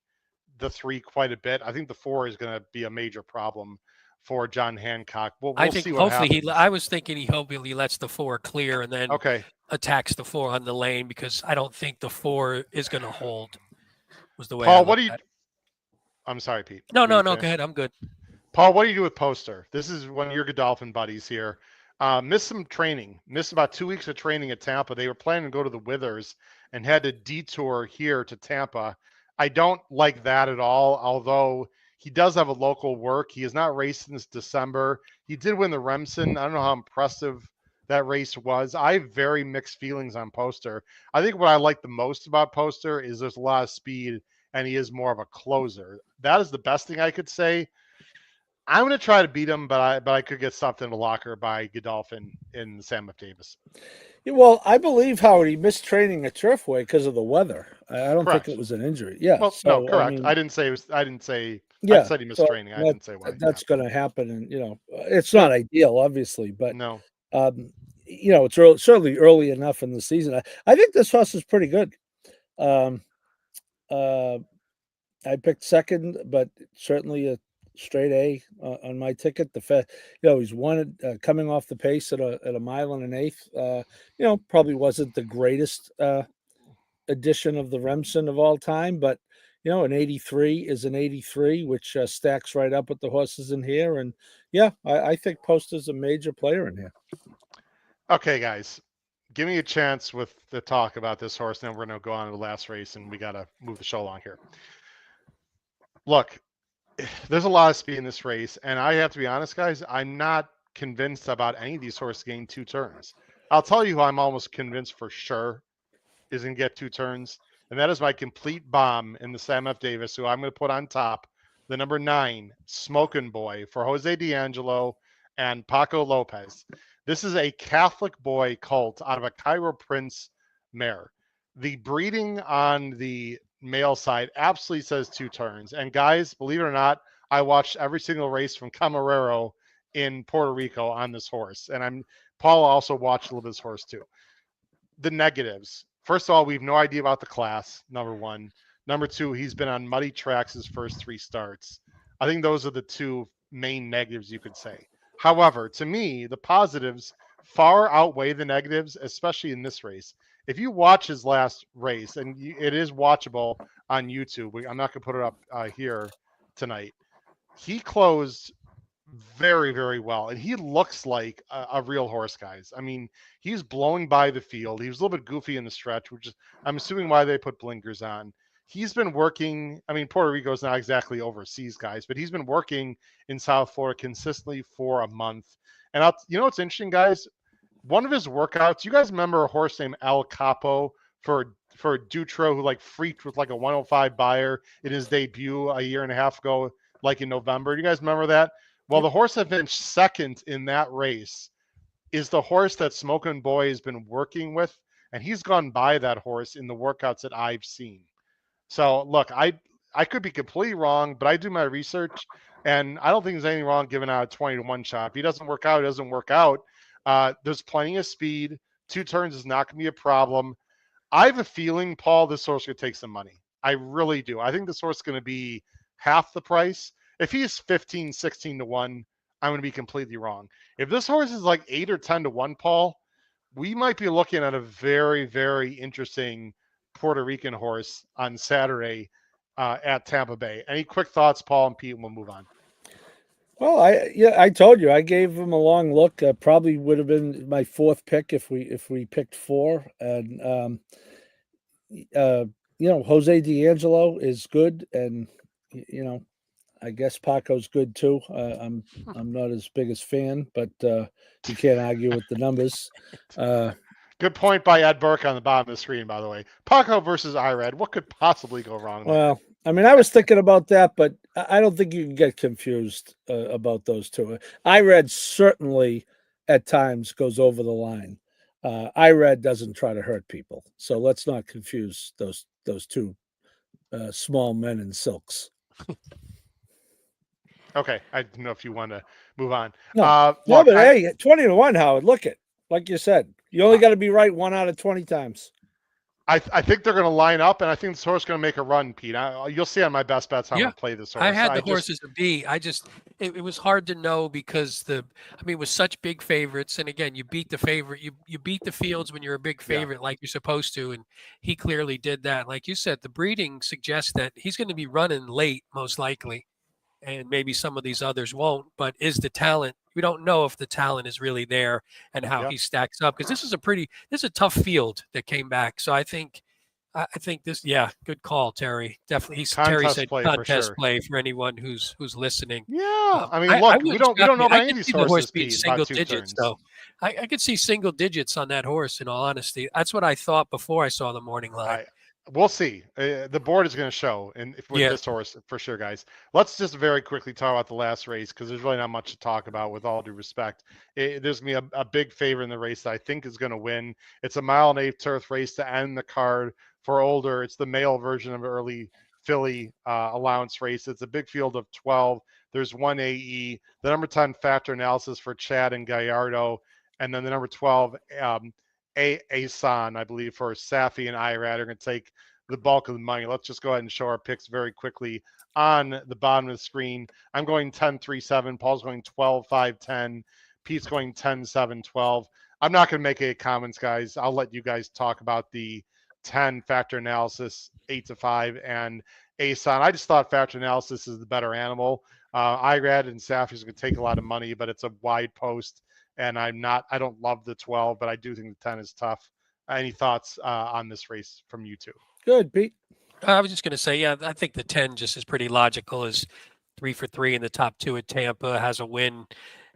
the 3 quite a bit. I think the 4 is going to be a major problem for John Hancock. We'll see what happens. I was thinking he hopefully lets the 4 clear and then attacks the 4 on the lane, because I don't think the 4 is going to hold. Was the way. Paul, what do you? I'm sorry, Pete. No. Go ahead. I'm good. Paul, what do you do with Poster? This is one of your Godolphin buddies here. Missed some training. Missed about 2 weeks of training at Tampa. They were planning to go to the Withers and had to detour here to Tampa. I don't like that at all, although he does have a local work. He has not raced since December. He did win the Remsen. I don't know how impressive that race was. I have very mixed feelings on Poster. I think what I like the most about Poster is there's a lot of speed, and he is more of a closer. That is the best thing I could say. I'm going to try to beat him, but I could get stuffed in a locker by Godolphin in Sam F. Davis. Yeah, well, I believe, Howard, he missed training at Turfway because of the weather. I don't think it was an injury. Yeah. Well, so, no, correct. I didn't say. I said he missed training. I didn't say why. That's going to happen, and it's not ideal, obviously, but no. It's certainly early enough in the season. I think this horse is pretty good. I picked second, but certainly a straight A on my ticket. He's won it coming off the pace at a mile and an eighth. Probably wasn't the greatest edition of the Remsen of all time, but an 83 is an 83, which stacks right up with the horses in here. And I think Poster's a major player in here. Okay, guys, give me a chance with the talk about this horse. Then we're going to go on to the last race, and we got to move the show along here. Look, there's a lot of speed in this race, and I have to be honest, guys, I'm not convinced about any of these horses getting 2 turns. I'll tell you who I'm almost convinced for sure is going to get 2 turns, and that is my complete bomb in the Sam F. Davis, who I'm going to put on top, the number 9, Smokin' Boy, for Jose D'Angelo and Paco Lopez. This is a Catholic boy colt out of a Cairo Prince mare. The breeding on the male side absolutely says 2 turns. And guys, believe it or not, I watched every single race from Camarero in Puerto Rico on this horse. And Paul also watched a little bit of this horse too. The negatives. First of all, we have no idea about the class, number 1. Number 2, he's been on muddy tracks his first 3 starts. I think those are the 2 main negatives you could say. However, to me, the positives far outweigh the negatives, especially in this race. If you watch his last race, and it is watchable on YouTube, I'm not going to put it up here tonight. He closed very, very well, and he looks like a real horse, guys. I mean, he's blowing by the field. He was a little bit goofy in the stretch, which is, I'm assuming, why they put blinkers on. he's been working. I mean, Puerto Rico's not exactly overseas, guys, but he's been working in South Florida consistently for a month. And you know what's interesting, guys? One of his workouts. You guys remember a horse named El Capo for Dutro, who like freaked with like a 105 buyer in his debut a year and a half ago, like in November. Do you guys remember that? Well, the horse that finished second in that race is the horse that Smokin' Boy has been working with, and he's gone by that horse in the workouts that I've seen. So look, I could be completely wrong, but I do my research, and I don't think there's anything wrong giving out a 20-1 shot. If he doesn't work out, he doesn't work out. There's plenty of speed. 2 turns is not going to be a problem. I have a feeling, Paul, this horse could take some money. I really do. I think this horse is going to be half the price. If he's 15, 16 to 1, I'm going to be completely wrong. If this horse is like 8 or 10 to 1, Paul, we might be looking at a very, very interesting Puerto Rican horse on Saturday at Tampa Bay. Any quick thoughts, Paul and Pete, and we'll move on. Well, I told you I gave him a long look. Probably would have been my 4th pick if we picked 4. And Jose D'Angelo is good, and I guess Paco's good too. I'm not his biggest fan, but you can't argue with the numbers. Good point by Ed Burke on the bottom of the screen, by the way. Paco versus Irad. What could possibly go wrong there? Well, I mean, I was thinking about that, but I don't think you can get confused about those two. Irad certainly at times goes over the line. Irad doesn't try to hurt people, so let's not confuse those two small men in silks. Okay, I didn't know if you want to move on. No, hey, 20 to 1, Howard. Look it, like you said, you only got to be right 1 out of 20 times. I think they're going to line up, and I think this horse is going to make a run, Pete. You'll see on my best bets how I'm going to play this horse. I had the horse as a B. It was hard to know because it was such big favorites, and again, you beat the favorite. You beat the fields when you're a big favorite, like you're supposed to, and he clearly did that. Like you said, the breeding suggests that he's going to be running late, most likely, and maybe some of these others won't. But is the talent? We don't know if the talent is really there and how he stacks up, because this is a tough field that came back. So I think this, good call, Terry. Definitely, Terry said contest play for anyone who's listening. Yeah, I mean, look, we don't know about any of these horses. Beat single digits, though. I could see single digits on that horse. In all honesty, that's what I thought before I saw the morning line. We'll see. The board is going to show, and with this horse for sure, guys. Let's just very quickly talk about the last race, because there's really not much to talk about. With all due respect, there's going to be a big favorite in the race that I think is going to win. It's a 1.8 turf race to end the card for older. It's the male version of early filly allowance race. It's a big field of 12. There's 1 AE, the number 10 factor analysis for Chad and Gallardo, and then the number 12 Asan, I believe, for Safi and Irad are going to take the bulk of the money. Let's just go ahead and show our picks very quickly on the bottom of the screen. I'm going 10-3-7. Paul's going 12-5-10. Pete's going 10-7-12. I'm not going to make any comments, guys. I'll let you guys talk about the 10 factor analysis, 8-5, and Asan. I just thought factor analysis is the better animal. Irad and Safi is going to take a lot of money, but it's a wide post. And I don't love the 12, but I do think the 10 is tough. Any thoughts on this race from you two? Good, Pete. I was just going to say, I think the 10 just is pretty logical. Is 3 for 3 in the top 2 at Tampa, has a win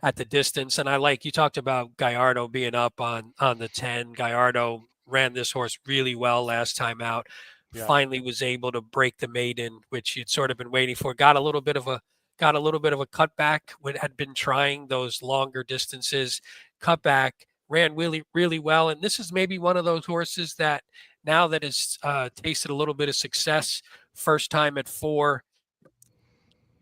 at the distance. And you talked about Gallardo being up on the 10. Gallardo ran this horse really well last time out. Yeah. Finally was able to break the maiden, which you'd sort of been waiting for. Got a little bit of a cutback when had been trying those longer distances. Cutback, ran really, really well. And this is maybe one of those horses that now that it's tasted a little bit of success, first time at 4,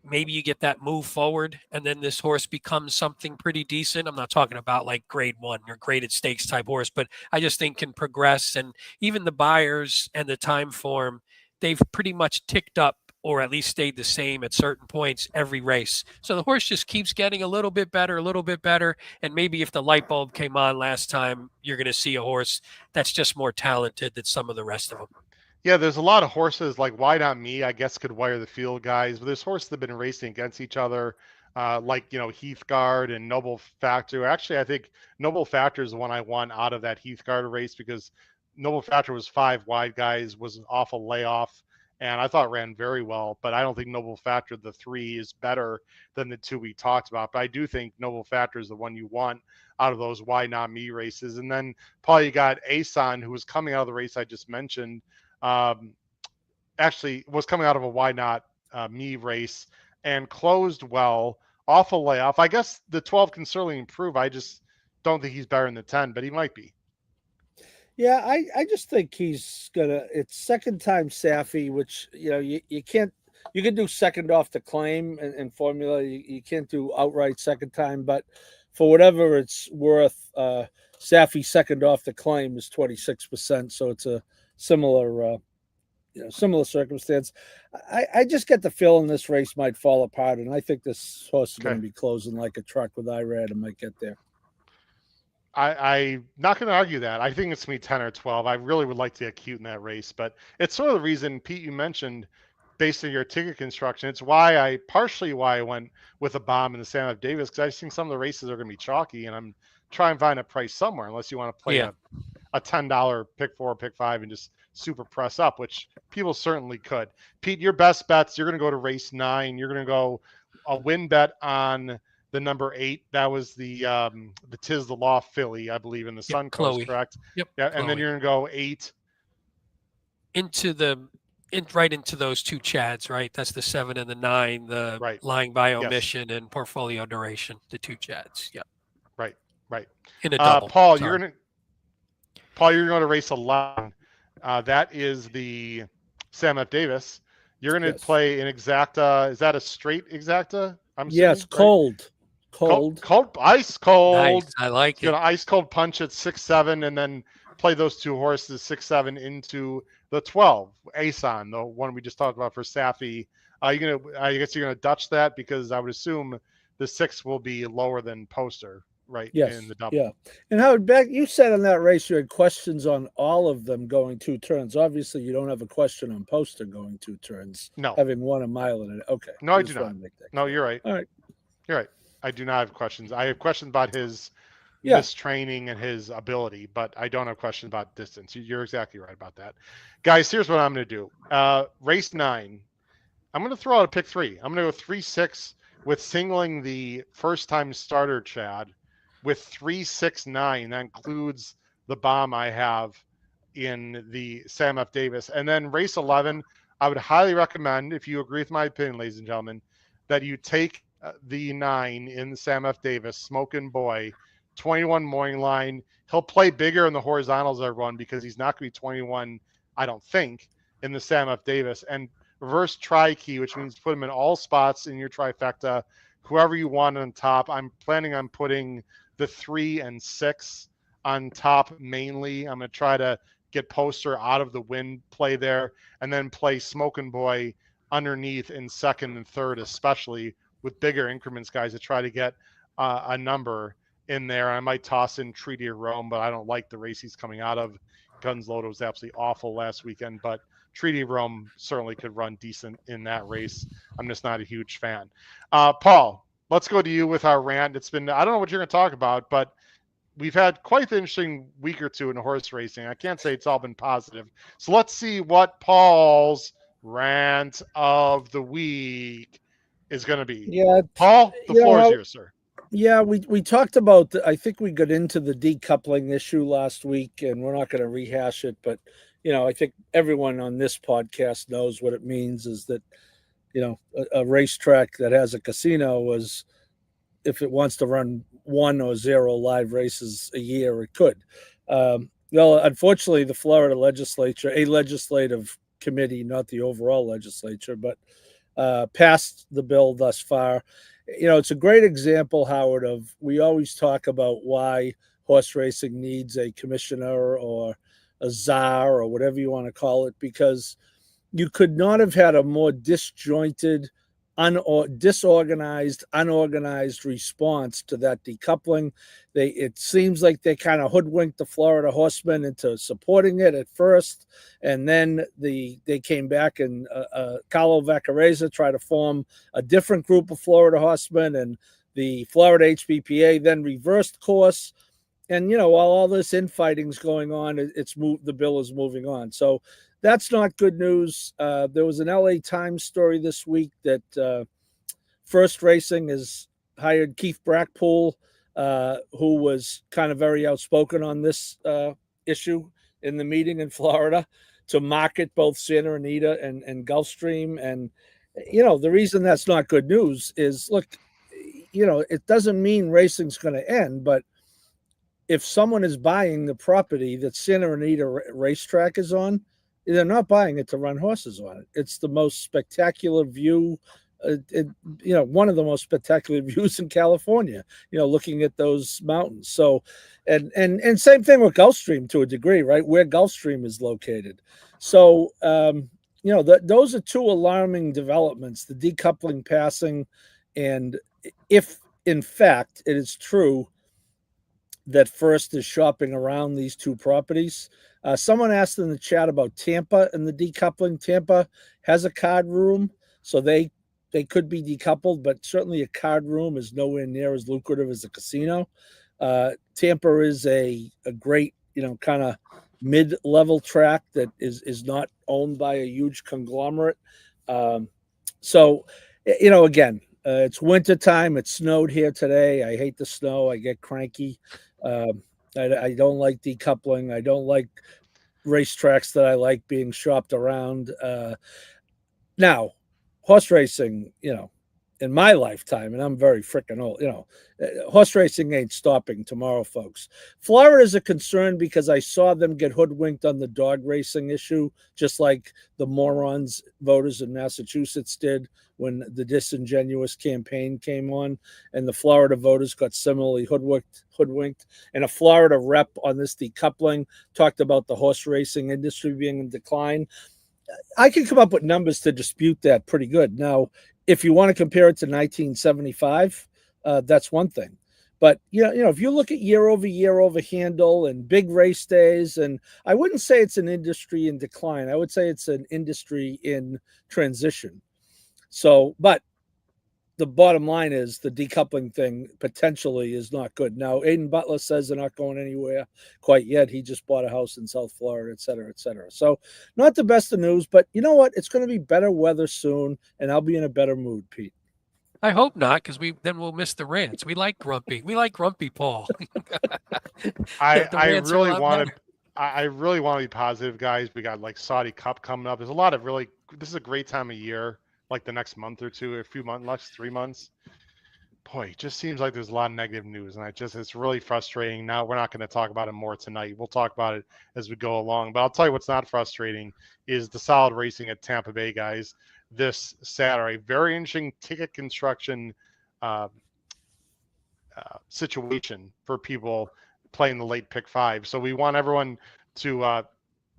maybe you get that move forward, and then this horse becomes something pretty decent. I'm not talking about like grade 1 or graded stakes type horse, but I just think can progress. And even the buyers and the time form, they've pretty much ticked up, or at least stayed the same at certain points every race. So the horse just keeps getting a little bit better. And maybe if the light bulb came on last time, you're going to see a horse that's just more talented than some of the rest of them. Yeah, there's a lot of horses like Why Not Me, I guess, could wire the field, guys. But there's horses that have been racing against each other, like, Heathguard and Noble Factor. Actually, I think Noble Factor is the one I won out of that Heathguard race, because Noble Factor was 5 wide, guys, was an awful layoff. and I thought ran very well. But I don't think Noble Factor, the 3, is better than the 2 we talked about. But I do think Noble Factor is the one you want out of those Why Not Me races. And then Paul, you got Asan, who was coming out of the race I just mentioned. Actually was coming out of a Why Not Me race and closed well off a layoff. I guess the 12 can certainly improve. I just don't think he's better than the 10, but he might be. Yeah, I just think he's gonna. It's second time Safi, which you can't. You can do second off the claim in formula. You can't do outright second time, but for whatever it's worth, Safi second off the claim is 26%. So it's a similar similar circumstance. I just get the feeling this race might fall apart, and I think this horse is going to be closing like a truck with Irad and might get there. I'm not going to argue that. I think it's going to be 10 or 12. I really would like to get cute in that race, but it's sort of the reason, Pete, you mentioned based on your ticket construction. It's partially why I went with a bomb in the Sam F. Davis, because I just think some of the races are going to be chalky, and I'm trying to find a price somewhere, unless you want to play a $10 pick 4, pick 5, and just super press up, which people certainly could. Pete, your best bets, you're going to go to race 9. You're going to go a win bet on the number 8. That was the Tis the Law filly, I believe, in the Suncoast, Chloe. correct? Yep. Yeah, Chloe. and then you're going to go 8 right into those 2 Chads, right? That's the 7 and the 9, the lying by omission and portfolio duration, the 2 Chads. Yeah. Right. In a double. Paul, you're going to race 11. That is the Sam F. Davis. You're going to play an exacta. Is that a straight exacta? Yes, cold. Ice cold. Nice. I like it. Ice cold punch at 6-7, and then play those 2 horses 6-7 into the 12. Asan, the one we just talked about for Safi. I guess you're gonna Dutch that, because I would assume the 6 will be lower than Poster, right? Yes. In the double. Yeah. And Howard, back you said on that race you had questions on all of them going 2 turns. Obviously, you don't have a question on Poster going 2 turns. No. Having won a mile in it. Okay. No, I do not. No, you're right. All right. You're right. I do not have questions. I have questions about his mistraining and his ability, but I don't have questions about distance. You're exactly right about that. Guys, here's what I'm going to do. Race 9. I'm going to throw out a pick 3. I'm going to go 3-6 with singling the first-time starter Chad with 3-6-9. That includes the bomb I have in the Sam F. Davis. And then race 11, I would highly recommend, if you agree with my opinion, ladies and gentlemen, that you take the 9 in the Sam F. Davis, Smokin' Boy, 21 morning line. He'll play bigger in the horizontals I run, because he's not going to be 21, I don't think, in the Sam F. Davis. And reverse tri-key, which means put him in all spots in your trifecta, whoever you want on top. I'm planning on putting the 3 and 6 on top mainly. I'm going to try to get Poster out of the win play there, and then play Smokin' Boy underneath in second and third, especially with bigger increments, guys, to try to get a number in there. I might toss in Treaty of Rome, but I don't like the race he's coming out of. Guns Loaded was absolutely awful last weekend, but Treaty of Rome certainly could run decent in that race. I'm just not a huge fan. Paul, let's go to you with our rant. It's been, I don't know what you're going to talk about, but we've had quite the interesting week or two in horse racing. I can't say it's all been positive. So let's see what Paul's rant of the week is going to be. Yeah, Paul, the floor is yours, sir. Yeah, we talked about, I think we got into the decoupling issue last week, and we're not going to rehash it, but, I think everyone on this podcast knows what it means is that, a racetrack that has a casino is, if it wants to run 1 or 0 live races a year, it could. Well, unfortunately, the Florida legislature, a legislative committee, not the overall legislature, but passed the bill thus far. It's a great example, Howard, of, we always talk about why horse racing needs a commissioner or a czar or whatever you want to call it, because you could not have had a more disjointed, disorganized, unorganized response to that decoupling. It seems like they kind of hoodwinked the Florida horsemen into supporting it at first, and then they came back and Carlo Vaccarezza tried to form a different group of Florida horsemen, and the Florida HPPA then reversed course. And while all this infighting's going on, the bill is moving on. So that's not good news. There was an LA Times story this week that First Racing has hired Keith Brackpool, who was kind of very outspoken on this issue in the meeting in Florida, to market both Santa Anita and Gulfstream. And, the reason that's not good news is, look, it doesn't mean racing's going to end, but if someone is buying the property that Santa Anita racetrack is on, they're not buying it to run horses on it. It's the most spectacular view, one of the most spectacular views in California, looking at those mountains. So, and same thing with Gulfstream to a degree, right? Where Gulfstream is located. So, those are two alarming developments, the decoupling passing. And if in fact it is true that First is shopping around these two properties. Someone asked in the chat about Tampa and the decoupling. Tampa has a card room, so they could be decoupled, but certainly a card room is nowhere near as lucrative as a casino. Tampa is a great, kind of mid-level track that is not owned by a huge conglomerate. So, again, it's wintertime. It snowed here today. I hate the snow. I get cranky. I don't like decoupling. I don't like racetracks that I like being shopped around. Now, horse racing, in my lifetime, and I'm very freaking old, horse racing ain't stopping tomorrow, folks. Florida is a concern because I saw them get hoodwinked on the dog racing issue, just like the morons voters in Massachusetts did when the disingenuous campaign came on, and the Florida voters got similarly hoodwinked. And a Florida rep on this decoupling talked about the horse racing industry being in decline. I can come up with numbers to dispute that pretty good. Now, if you want to compare it to 1975, that's one thing. But, if you look at year over handle and big race days, and I wouldn't say it's an industry in decline. I would say it's an industry in transition. So, but the bottom line is the decoupling thing potentially is not good. Now, Aiden Butler says they're not going anywhere quite yet. He just bought a house in South Florida, et cetera, et cetera. So not the best of news, but you know what? It's going to be better weather soon, and I'll be in a better mood, Pete. I hope not, because then we'll miss the rants. We like grumpy. We like grumpy Paul. I really want to be positive, guys. We got like Saudi Cup coming up. There's a lot of this is a great time of year. Like the next month or two, a few months, next 3 months. Boy, it just seems like there's a lot of negative news, and it's really frustrating. Now, we're not going to talk about it more tonight. We'll talk about it as we go along. But I'll tell you what's not frustrating is the solid racing at Tampa Bay, guys, this Saturday. Very interesting ticket construction situation for people playing the late pick 5. So we want everyone to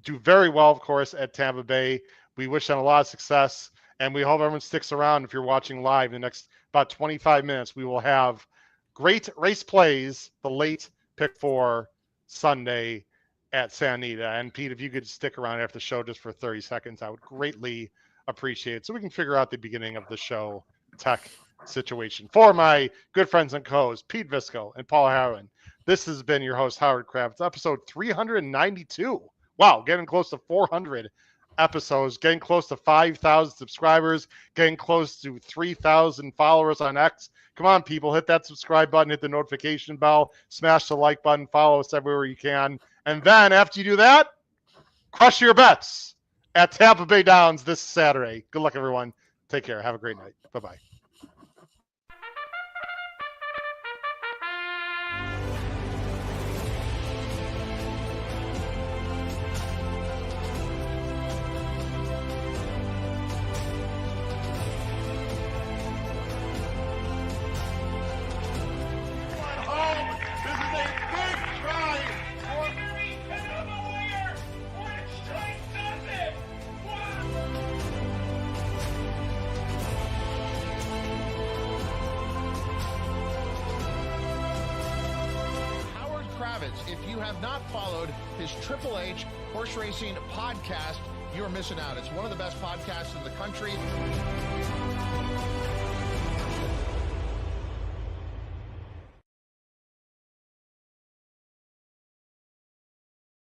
do very well, of course, at Tampa Bay. We wish them a lot of success. And we hope everyone sticks around. If you're watching live, in the next about 25 minutes, we will have great race plays, the late pick 4 Sunday at Santa Anita. And Pete, if you could stick around after the show just for 30 seconds, I would greatly appreciate it. So we can figure out the beginning of the show tech situation. For my good friends and co-hosts, Pete Visco and Paul Harron, this has been your host, Howard Kravitz, episode 392. Wow, getting close to 400 episodes, getting close to 5,000 subscribers, getting close to 3,000 followers on X. Come on, people, hit that subscribe button, hit the notification bell, smash the like button, follow us everywhere you can. And then after you do that, crush your bets at Tampa Bay Downs this Saturday. Good luck, everyone. Take care. Have a great night. Bye-bye. If you have not followed his Triple H horse racing podcast, you're missing out. It's one of the best podcasts in the country.